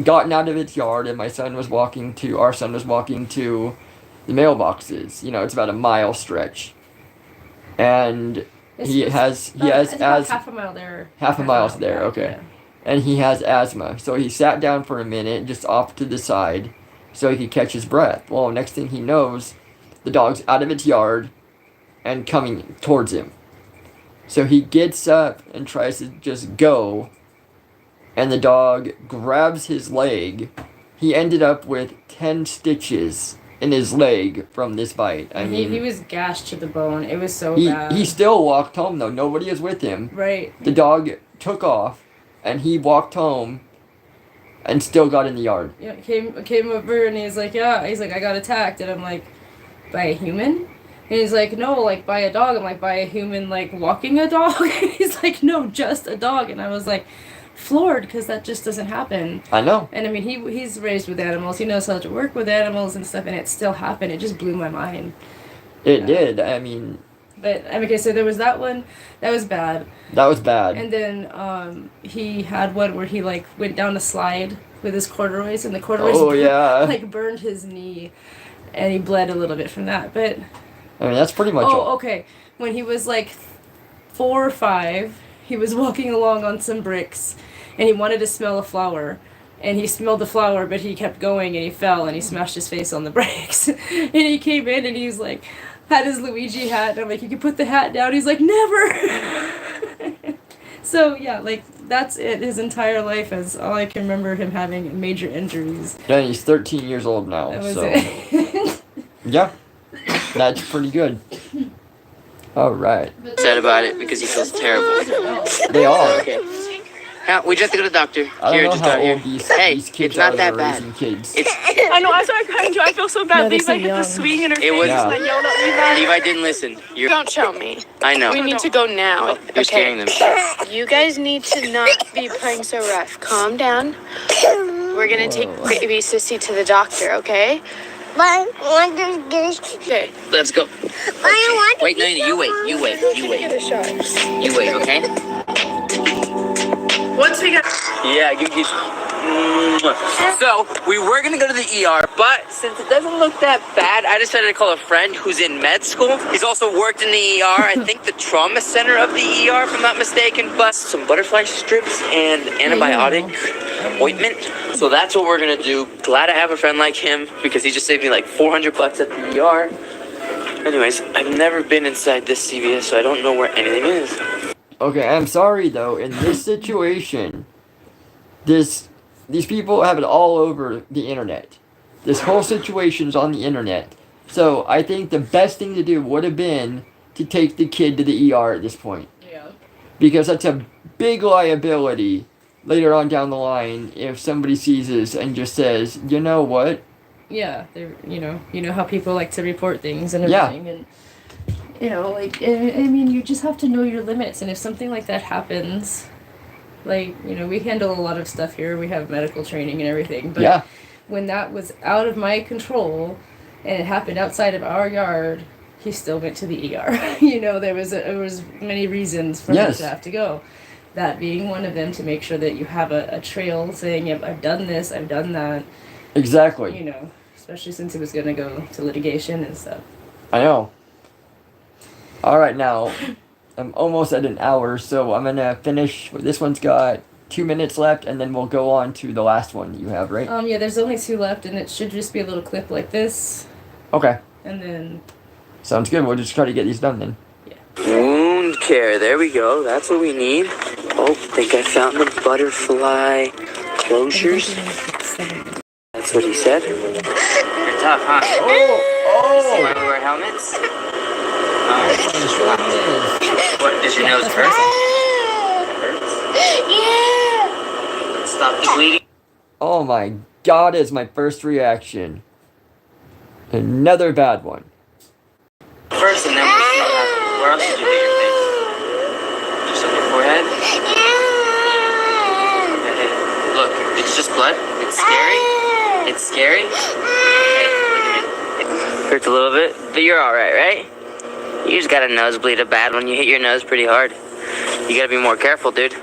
out of its yard, and our son was walking to the mailboxes. You know, it's about a mile stretch, and he has about half a mile there. Half a mile's there, okay. Yeah. And he has asthma, so he sat down for a minute, just off to the side, so he could catch his breath. Well, next thing he knows, the dog's out of its yard and coming towards him. So he gets up and tries to just go, and the dog grabs his leg. He ended up with 10 stitches in his leg from this bite. I mean, he was gashed to the bone. It was so bad. He still walked home though. Nobody is with him. Right. The dog took off, and he walked home, and still got in the yard. Yeah, came over and he's like, I got attacked, and I'm like, by a human? And he's like, no, like by a dog. I'm like, by a human, like walking a dog? He's like, no, just a dog. And I was like, floored, because that just doesn't happen. I know. And I mean, he's raised with animals. He knows how to work with animals and stuff, and it still happened. It just blew my mind. It did. I mean. But okay, so there was that one. That was bad. That was bad. And then he had one where he like went down a slide with his corduroys, and the corduroys like burned his knee, and he bled a little bit from that. But I mean, that's pretty much all. Okay. When he was like 4 or 5, he was walking along on some bricks, and he wanted to smell a flower. And he smelled the flower, but he kept going, and he fell, and he smashed his face on the bricks. And he came in, and he's like, had his Luigi hat, and I'm like, you can put the hat down. He's like, never! So, yeah, like, that's it. His entire life is all I can remember him having major injuries. Yeah, he's 13 years old now, That was so. it. Yeah, that's pretty good. All right. Sad about it because he feels terrible. They are. Okay. Now, we just have to go to the doctor. I Here, don't know just how out here. old these kids it's not are that raising bad. Kids. It's. I know, I started crying too. I feel so bad. No, Levi hit the swing in her face. was. And I yelled at Levi. Levi didn't listen. Don't show me. I know. We need to go now. You're scaring them. You guys need to not be playing so rough. Calm down. We're gonna take baby Sissy to the doctor, okay? Okay. Let's go. Wait, no, you wait. You wait. You wait. You wait, okay? Once we got. Yeah, So, we were gonna go to the ER, but since it doesn't look that bad, I decided to call a friend who's in med school. He's also worked in the ER, I think the trauma center of the ER, if I'm not mistaken, but some butterfly strips and antibiotic ointment. So that's what we're gonna do. Glad I have a friend like him, because he just saved me like $400 at the ER. Anyways, I've never been inside this CVS, so I don't know where anything is. Okay, I'm sorry though. In this situation, these people have it all over the internet. This whole situation's on the internet. So I think the best thing to do would have been to take the kid to the ER at this point. Yeah. Because that's a big liability later on down the line if somebody sees this and just says, you know what? Yeah, they're, you know how people like to report things and everything, and like, I mean, you just have to know your limits, and if something like that happens, like, we handle a lot of stuff here, we have medical training and everything, but when that was out of my control, and it happened outside of our yard, he still went to the ER. There was many reasons for him to have to go. That being one of them, to make sure that you have a trail saying, yep, I've done this, I've done that. Exactly. Especially since it was going to go to litigation and stuff. I know. All right, now, I'm almost at an hour, so I'm going to finish. This one's got 2 minutes left, and then we'll go on to the last one that you have, right? Yeah, there's only 2 left, and it should just be a little clip like this. Okay. And then... Sounds good. We'll just try to get these done then. Wound care. There we go. That's what we need. Oh, I think I found the butterfly closures. what he said. You're tough, huh? Oh! Want to wear helmets? What, does your nose hurt? Hurts? Yeah! Let's stop the bleeding. Oh my god, is my first reaction. Another bad one. First, and then we'll see what happens. Where else did you hit your face? Just on your forehead? Okay, look, it's just blood. It's scary. It's scary. Hey, look at me. Hurts a little bit, but you're alright, right? You just got a nosebleed a bad one. You hit your nose pretty hard. You gotta be more careful, dude.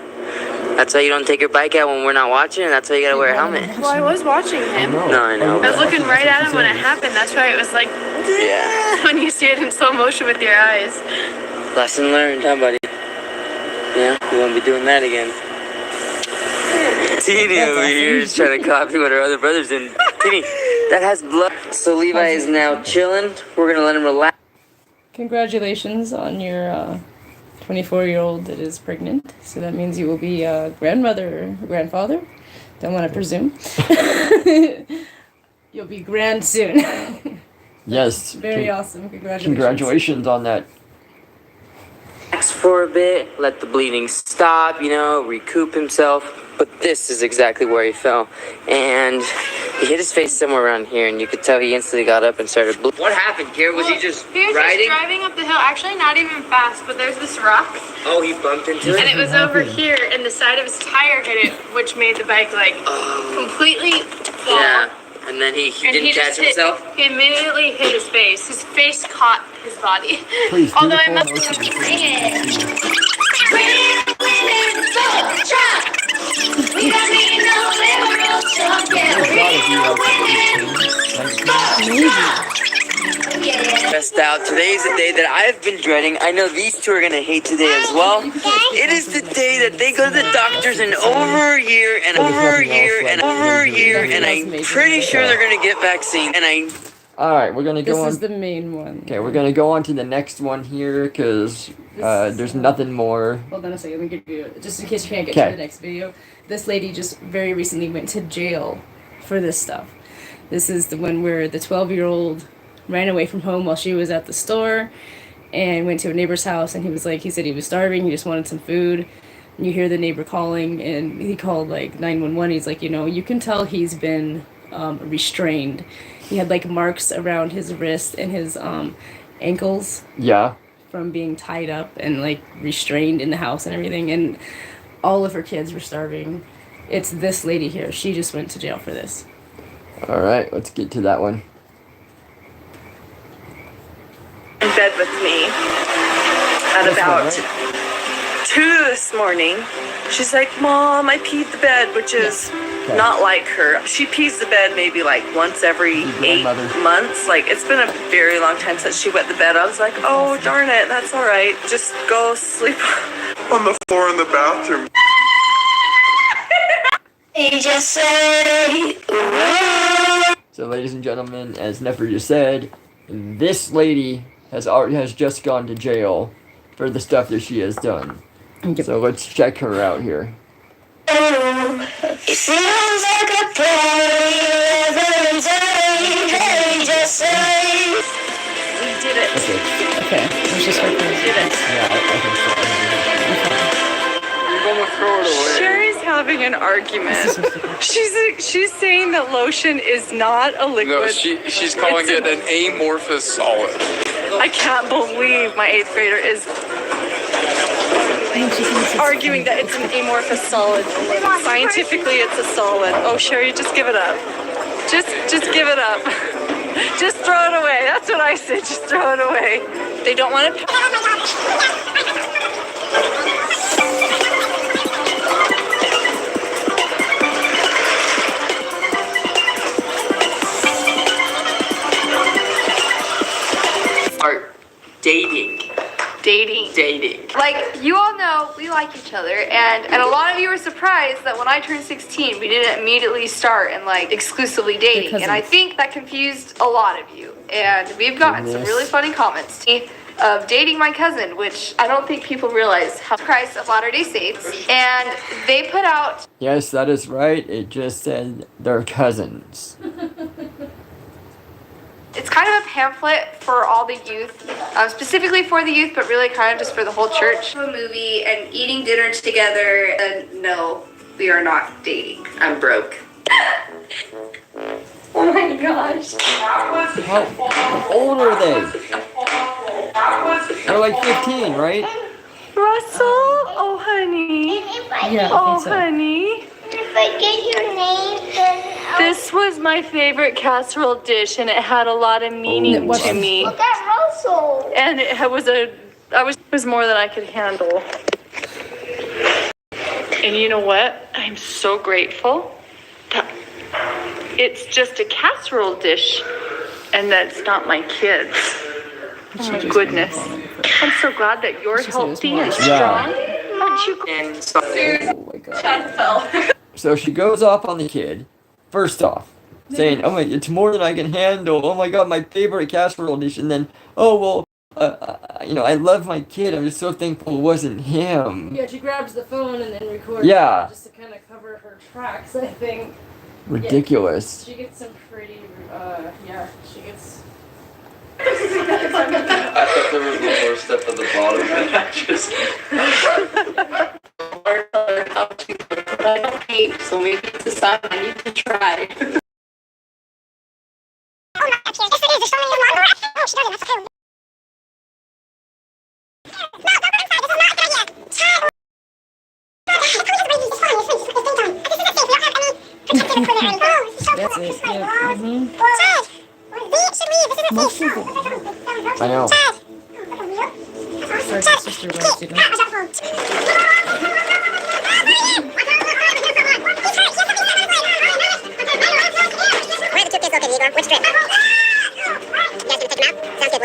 That's why you don't take your bike out when we're not watching, and that's why you gotta wear a helmet. Well, I was watching him. No, I know. I was looking right at him when it happened. That's why it was like, Yeah. when you see it in slow motion with your eyes. Lesson learned, huh, buddy? Yeah, we won't be doing that again. Teeny over here is trying to copy what our other brother's in. Teeny, that has blood. So Levi is now chilling. We're gonna let him relax. Congratulations on your 24-year-old that is pregnant. So that means you will be a grandmother or grandfather. Don't want to presume. You'll be grand soon. Yes. Very awesome. Congratulations. Congratulations on that. Relax for a bit, let the bleeding stop, recoup himself. But this is exactly where he fell. And he hit his face somewhere around here, and you could tell he instantly got up and started bleeding. What happened, Kira? Was he just riding? Just driving up the hill. Actually, not even fast, but there's this rock. Oh, he bumped into it? And it was over here, and the side of his tire hit it, which made the bike, completely fall. Yeah, and then he didn't catch himself? He immediately hit his face. His face caught his body. Please, Although I beautiful must emotions. Stressed out. Today is the day that I've been dreading. I know these two are gonna hate today as well. It is the day that they go to the doctors in over a year and over a year and over a year, and I'm pretty sure they're gonna get vaccine. And Alright, we're gonna go on. This is the main one. Okay, we're gonna go on to the next one here, because there's nothing more. Hold on a second, let me give you, just in case you can't get to the next video. This lady just very recently went to jail for this stuff. This is the one where the 12-year-old ran away from home while she was at the store and went to a neighbor's house, and he said he was starving, he just wanted some food. And you hear the neighbor calling, and he called 911. He's like, you can tell he's been restrained. He had marks around his wrist and his ankles. Yeah. From being tied up and restrained in the house and everything, and all of her kids were starving. It's this lady here. She just went to jail for this. Alright, let's get to that one. In bed with me at about 2 this morning. She's like, Mom, I peed the bed, which is not like her. She pees the bed maybe once every 8 months. It's been a very long time since she wet the bed. I was like, oh, darn it, that's all right. Just go sleep on the floor in the bathroom. So, ladies and gentlemen, as Nefer just said, this lady has just gone to jail for the stuff that she has done. So let's check her out here. It sounds like a play every day. Just say we did it. Okay. Let's just start We did it. Yeah, I think so. You're gonna throw it away. Sherry's having an argument. She's saying that lotion is not a liquid. No, she's calling it an amorphous solid. I can't believe my 8th grader is arguing that it's an amorphous solid. Scientifically, it's a solid. Oh, Sherry, just give it up. Just give it up. Just throw it away. That's what I said. Just throw it away. They don't want to. Dating. You all know we like each other, and a lot of you were surprised that when I turned 16, we didn't immediately start and exclusively dating. And I think that confused a lot of you. And we've gotten some really funny comments of dating my cousin, which I don't think people realize how Christ of Latter-day Saints. And they put out. Yes, that is right. It just said they're cousins. It's kind of a pamphlet for all the youth, specifically for the youth, but really kind of just for the whole church. A movie and eating dinner together, and no, we are not dating. I'm broke. Oh my gosh. How old are they? They're like 15, right? Russell? Oh, honey. Yeah, Oh, so. honey. If I get your name, then This was my favorite casserole dish, and it had a lot of meaning to me. look at Russell. And it was more than I could handle. And you know what? I'm so grateful that it's just a casserole dish, and that's not my kids. Oh my goodness. I'm so glad that you're healthy and strong. Aren't you? And so, Oh my god. So she goes off on the kid, first off, saying, oh my, it's more than I can handle. Oh my god, my favorite casserole dish. And then, oh well, I love my kid. I'm just so thankful it wasn't him. Yeah, she grabs the phone and then records Yeah. just to kind of cover her tracks, I think. Ridiculous. Yeah, she gets some pretty, she gets... I thought there was one more step at the bottom, and I just. I don't hate, so maybe it's a sign I need to try. Oh, not up here. Yes, it is. There's so many more. Oh, she doesn't. That's okay. No, don't go inside. This is not a good idea. Chad. That's it, yeah. Mm-hmm. Chad. We should leave. This isn't Most safe. people. I know. Chad. Sorry, my sister wants you to. Where are the two kids located, Igor? Which trip? You guys gonna take them out? Sounds good.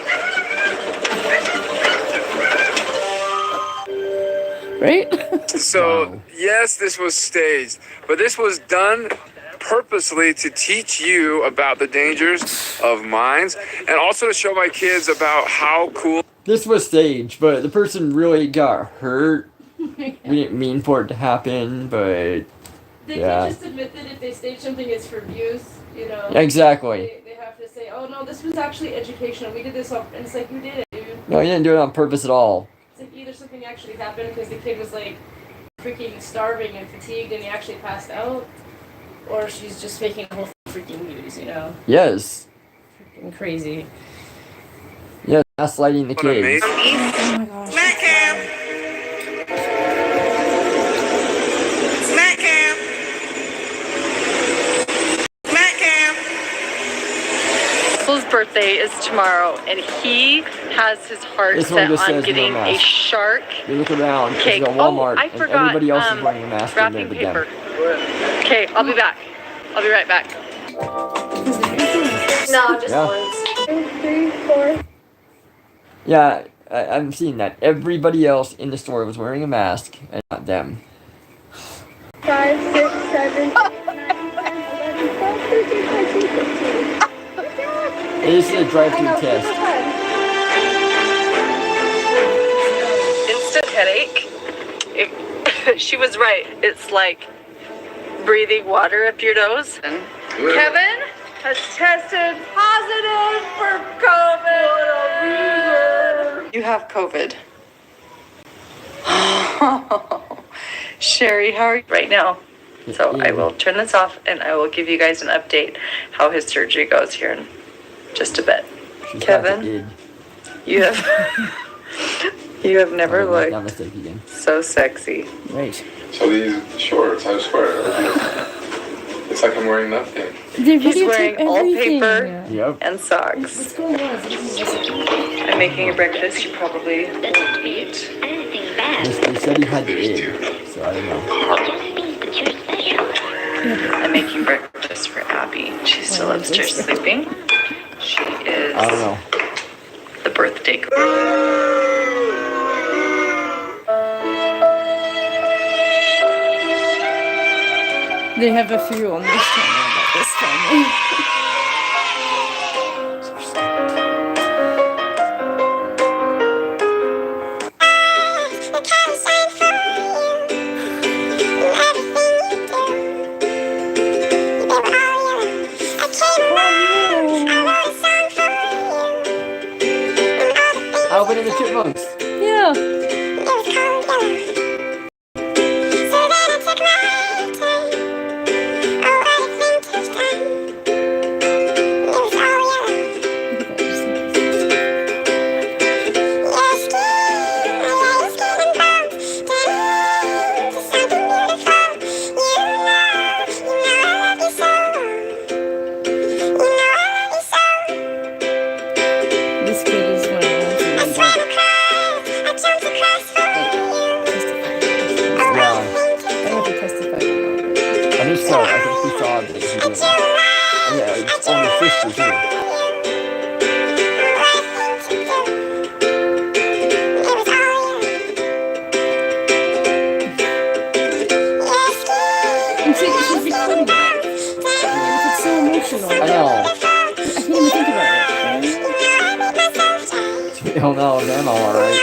We'll see you on top Right? So, yes, this was staged, but this was done purposely to teach you about the dangers of mines and also to show my kids about how cool. This was staged, but the person really got hurt. We didn't mean for it to happen, but They yeah. can just admit that if they stage something, it's for views, you know? Exactly. They have to say, oh no, this was actually educational. We did this all, and it's like, you did it, dude. No, you didn't do it on purpose at all. It's like either something actually happened because the kid was like freaking starving and fatigued and he actually passed out, or she's just making a whole freaking news, you know? Yes. Freaking crazy. Yeah, gaslighting the kids. Oh my gosh. Smack him! Smack him! Smack him! Russell's birthday is tomorrow, and he has his heart This one set just on says no getting a mask. shark You look around, cake. it's a Walmart, I and forgot. everybody else is wearing a mask in there Wrapping but paper. them. Okay, I'll be back. I'll be right back. No, just Yeah. once. 3, 4. Yeah, I'm seeing that. Everybody else in the store was wearing a mask, and not them. 5, 6, 7, 8, 9, 10, 11, 12, 13, 14, 15. This is a drive-through test. Instant headache. She was right. It's like breathing water up your nose. Kevin has tested positive for COVID. You have COVID. Sherry, how are you right now? So I will turn this off and I will give you guys an update how his surgery goes here in just a bit. She's Kevin, you have never that looked mistake again. so sexy. Right. So these shorts, I swear, it's like I'm wearing nothing. He's wearing all paper Yep. and socks. What's going on? I'm making a breakfast you probably won't eat. They said he had the egg, so I don't know. I'm making breakfast for Abby. She's still upstairs sleeping. She is I don't know. the birthday girl. They have a few on this channel about this family. Alvin and the Chipmunks. Yeah. This kid is one of the ones who went back. Yeah. I don't know if he testified or not. I think so. I think he saw that he did. Yeah, it's on the sister too. You see, you should be recording it. It's so emotional. I know. I can't even think about it. Oh no, them all alright.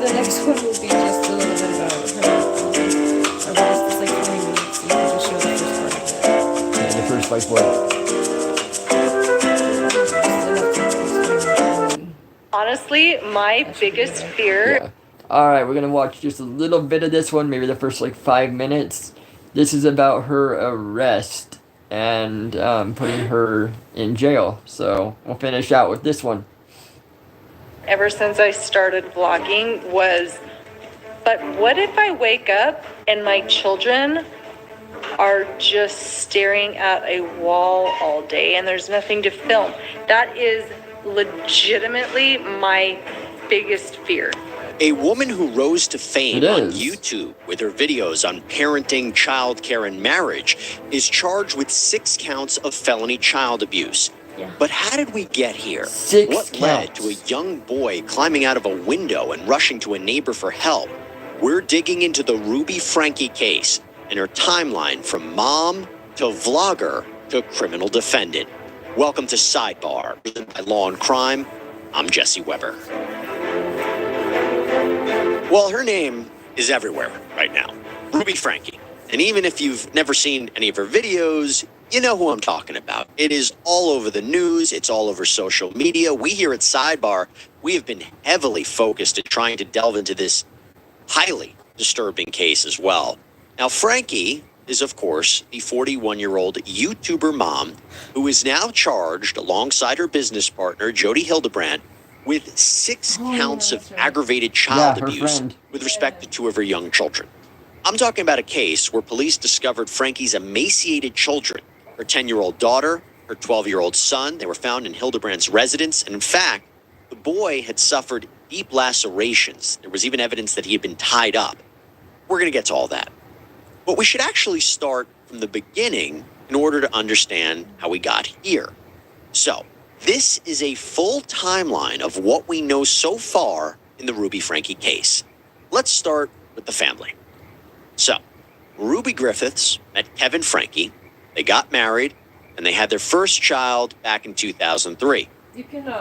The next one will be just a little bit about her. Or just like 20 minutes. You can just show the first part of it. Yeah, the first like what? Honestly, my biggest fear. Yeah. Alright, we're gonna watch just a little bit of this one, maybe the first like 5 minutes. This is about her arrest and putting her in jail. So we'll finish out with this one. Ever since I started vlogging was, but what if I wake up and my children are just staring at a wall all day and there's nothing to film? That is legitimately my biggest fear. A woman who rose to fame It on is. YouTube with her videos on parenting, childcare, and marriage is charged with 6 counts of felony child abuse. Yeah. But how did we get here? 6 What led counts. to a young boy climbing out of a window and rushing to a neighbor for help? We're digging into the Ruby Franke case and her timeline from mom to vlogger to criminal defendant. Welcome to Sidebar, presented by Law and Crime. I'm Jesse Weber. Well, her name is everywhere right now, Ruby Franke. And even if you've never seen any of her videos, you know who I'm talking about. It is all over the news. It's all over social media. We here at Sidebar, we have been heavily focused at trying to delve into this highly disturbing case as well. Now, Franke is, of course, the 41-year-old YouTuber mom who is now charged alongside her business partner, Jody Hildebrand, with 6 counts of aggravated child her abuse friend. with respect to 2 of her young children. I'm talking about a case where police discovered Franke's emaciated children, her 10-year-old daughter, her 12-year-old son. They were found in Hildebrand's residence, and in fact, the boy had suffered deep lacerations. There was even evidence that he had been tied up. We're going to get to all that. But we should actually start from the beginning in order to understand how we got here. So, this is a full timeline of what we know so far in the Ruby Franke case. Let's start with the family. So, Ruby Griffiths met Kevin Franke. They got married, and they had their first child back in 2003.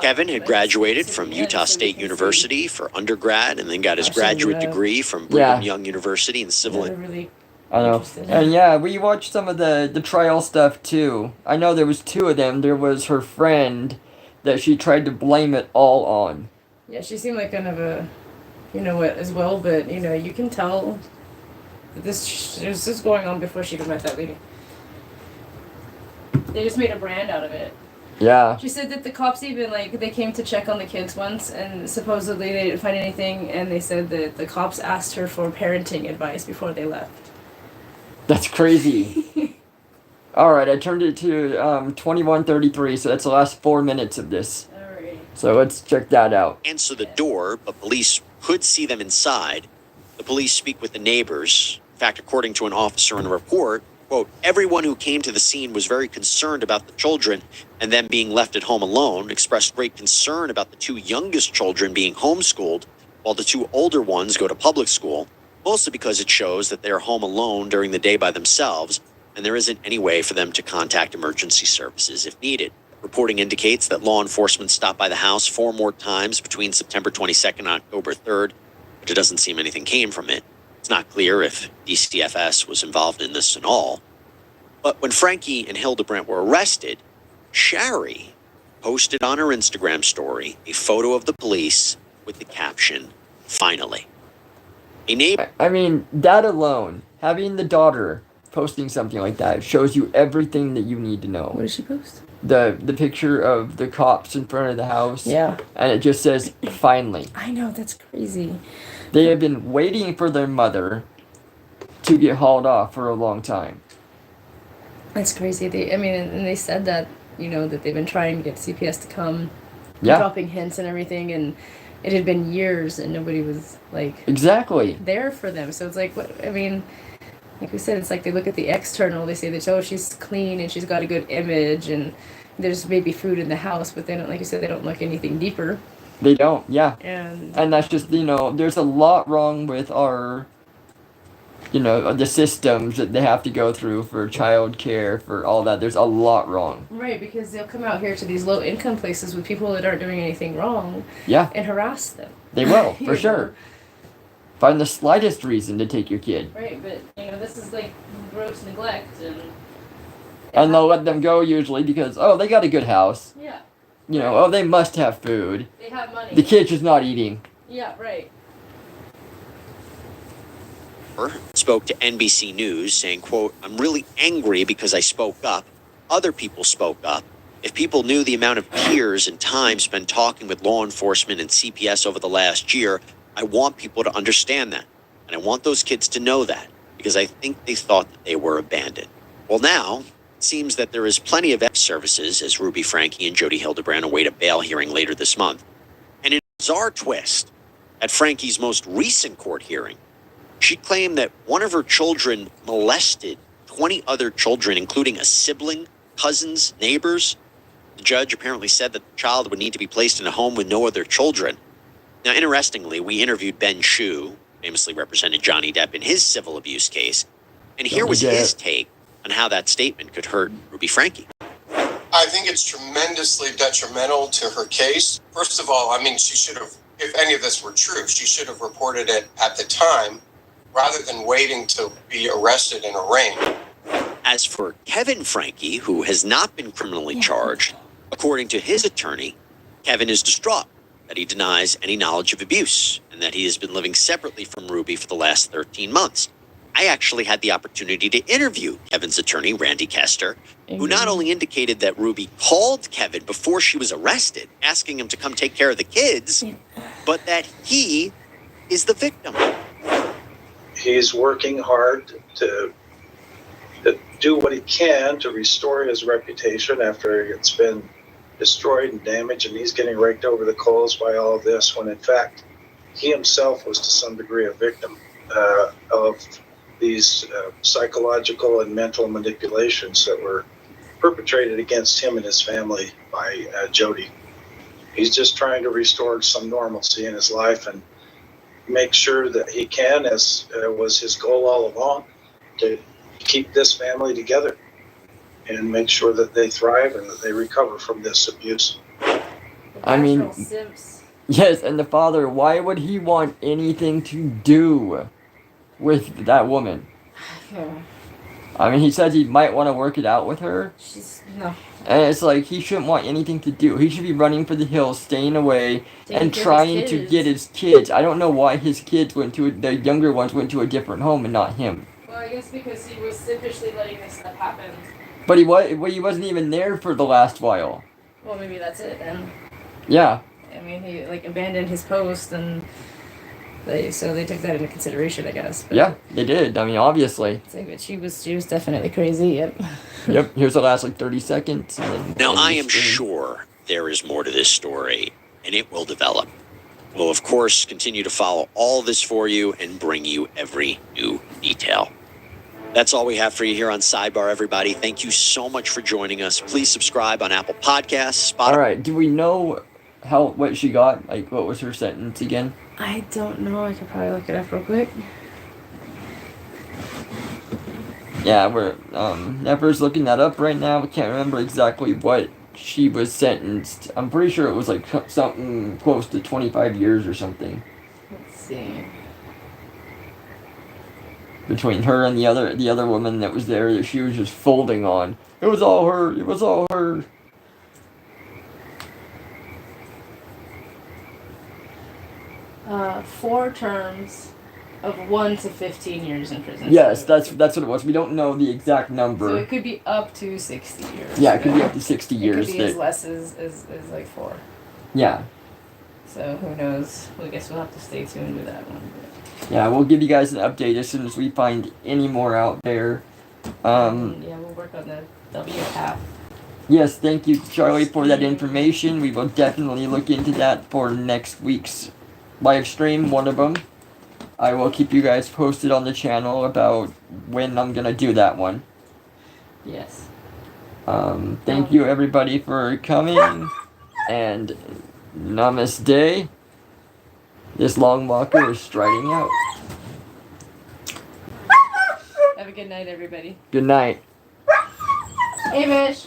Kevin had graduated from Utah State University for undergrad and then got his graduate degree from Brigham Young University in civil. I know. And yeah, we watched some of the trial stuff too. I know there was 2 of them. There was her friend that she tried to blame it all on. Yeah, she seemed like kind of a, you know what, as well, but, you know, you can tell that this is going on before she even met that lady. They just made a brand out of it. Yeah. She said that the cops even, like, they came to check on the kids once, and supposedly they didn't find anything, and they said that the cops asked her for parenting advice before they left. That's crazy. Alright, I turned it to 21:33, so that's the last 4 minutes of this. Alright. So let's check that out. Answer the door, but police could see them inside. The police speak with the neighbors. In fact, according to an officer in a report, quote, everyone who came to the scene was very concerned about the children and them being left at home alone, expressed great concern about the two youngest children being homeschooled while the two older ones go to public school, mostly because it shows that they're home alone during the day by themselves and there isn't any way for them to contact emergency services if needed. Reporting indicates that law enforcement stopped by the house 4 more times between September 22nd and October 3rd, but it doesn't seem anything came from it. It's not clear if DCFS was involved in this at all. But when Frankie and Hildebrandt were arrested, Shari posted on her Instagram story a photo of the police with the caption, "Finally." A neighbor. I mean, that alone, having the daughter posting something like that shows you everything that you need to know. What did she post? The picture of the cops in front of the house. Yeah. And it just says, "Finally." I know, that's crazy. They have been waiting for their mother to get hauled off for a long time. That's crazy. And they said that, that they've been trying to get CPS to come, Yeah. dropping hints and everything, and it had been years and nobody was, exactly there for them. So it's like, like we said, it's like they look at the external, they say that, oh, she's clean and she's got a good image and there's maybe food in the house, but they don't, like you said, they don't look anything deeper. They don't, yeah. And that's just, there's a lot wrong with our, the systems that they have to go through for child care, for all that. There's a lot wrong. Right, because they'll come out here to these low income places with people that aren't doing anything wrong. Yeah. And harass them. They will, for sure. Find the slightest reason to take your kid. Right, but this is like gross neglect and they'll let them go usually because, oh, they got a good house. Yeah. Oh, they must have food. They have money. The kid's just not eating. Yeah, right. Spoke to NBC News saying, quote, "I'm really angry because I spoke up. Other people spoke up. If people knew the amount of tears and time spent talking with law enforcement and CPS over the last year, I want people to understand that. And I want those kids to know that because I think they thought that they were abandoned." Well, now it seems that there is plenty of services as Ruby Franke and Jody Hildebrandt await a bail hearing later this month. And in a bizarre twist, at Franke's most recent court hearing, she claimed that one of her children molested 20 other children, including a sibling, cousins, neighbors. The judge apparently said that the child would need to be placed in a home with no other children. Now, interestingly, we interviewed Ben Shue, famously represented Johnny Depp in his civil abuse case, and here was his take on how that statement could hurt Ruby Franke. I think it's tremendously detrimental to her case. First of all, she should have, if any of this were true, she should have reported it at the time rather than waiting to be arrested and arraigned. As for Kevin Franke, who has not been criminally charged, according to his attorney, Kevin is distraught that he denies any knowledge of abuse and that he has been living separately from Ruby for the last 13 months. I actually had the opportunity to interview Kevin's attorney, Randy Kester, who not only indicated that Ruby called Kevin before she was arrested, asking him to come take care of the kids, but that he is the victim. He's working hard to do what he can to restore his reputation after it's been destroyed and damaged, and he's getting raked over the coals by all of this, when in fact he himself was to some degree a victim of these psychological and mental manipulations that were perpetrated against him and his family by Jody. He's just trying to restore some normalcy in his life and make sure that he can, as was his goal all along, to keep this family together and make sure that they thrive and that they recover from this abuse. Yes, and the father, why would he want anything to do with that woman? He says he might want to work it out with her. No. And it's like, he shouldn't want anything to do. He should be running for the hills, staying away, and trying to get his kids. I don't know why his kids the younger ones went to a different home and not him. Well, I guess because he was selfishly letting this stuff happen. But he wasn't even there for the last while. Well, maybe that's it then. Yeah. He abandoned his post, and they took that into consideration, I guess. But yeah, they did. Obviously. But she was definitely crazy. Yep. Yep. Here's the last 30 seconds. Now, I am sure there is more to this story, and it will develop. We'll, of course, continue to follow all this for you and bring you every new detail. That's all we have for you here on Sidebar, everybody. Thank you so much for joining us. Please subscribe on Apple Podcasts, Spotify. All right, do we know what she got? Like, what was her sentence again? I don't know. I could probably look it up real quick. Yeah, we're Never's looking that up right now. We can't remember exactly what she was sentenced. I'm pretty sure it was like something close to 25 years or something. Let's see. Between her and the other woman that was there that she was just folding on. It was all her. It was all her. Four terms of 1 to 15 years in prison. Yes, that's what it was. We don't know the exact number. So it could be up to 60 years. Yeah, it could be up to 60 years. It could be as less as like 4. Yeah. So who knows? Well, I guess we'll have to stay tuned with that one. Yeah, we'll give you guys an update as soon as we find any more out there. Yeah, we'll work on the W path. Yes, thank you, Charlie, for that information. We will definitely look into that for next week's live stream, one of them. I will keep you guys posted on the channel about when I'm gonna do that one. Yes. Thank you, everybody, for coming, and namaste. This long walker is striding out. Have a good night, everybody. Good night. Hey, Mish.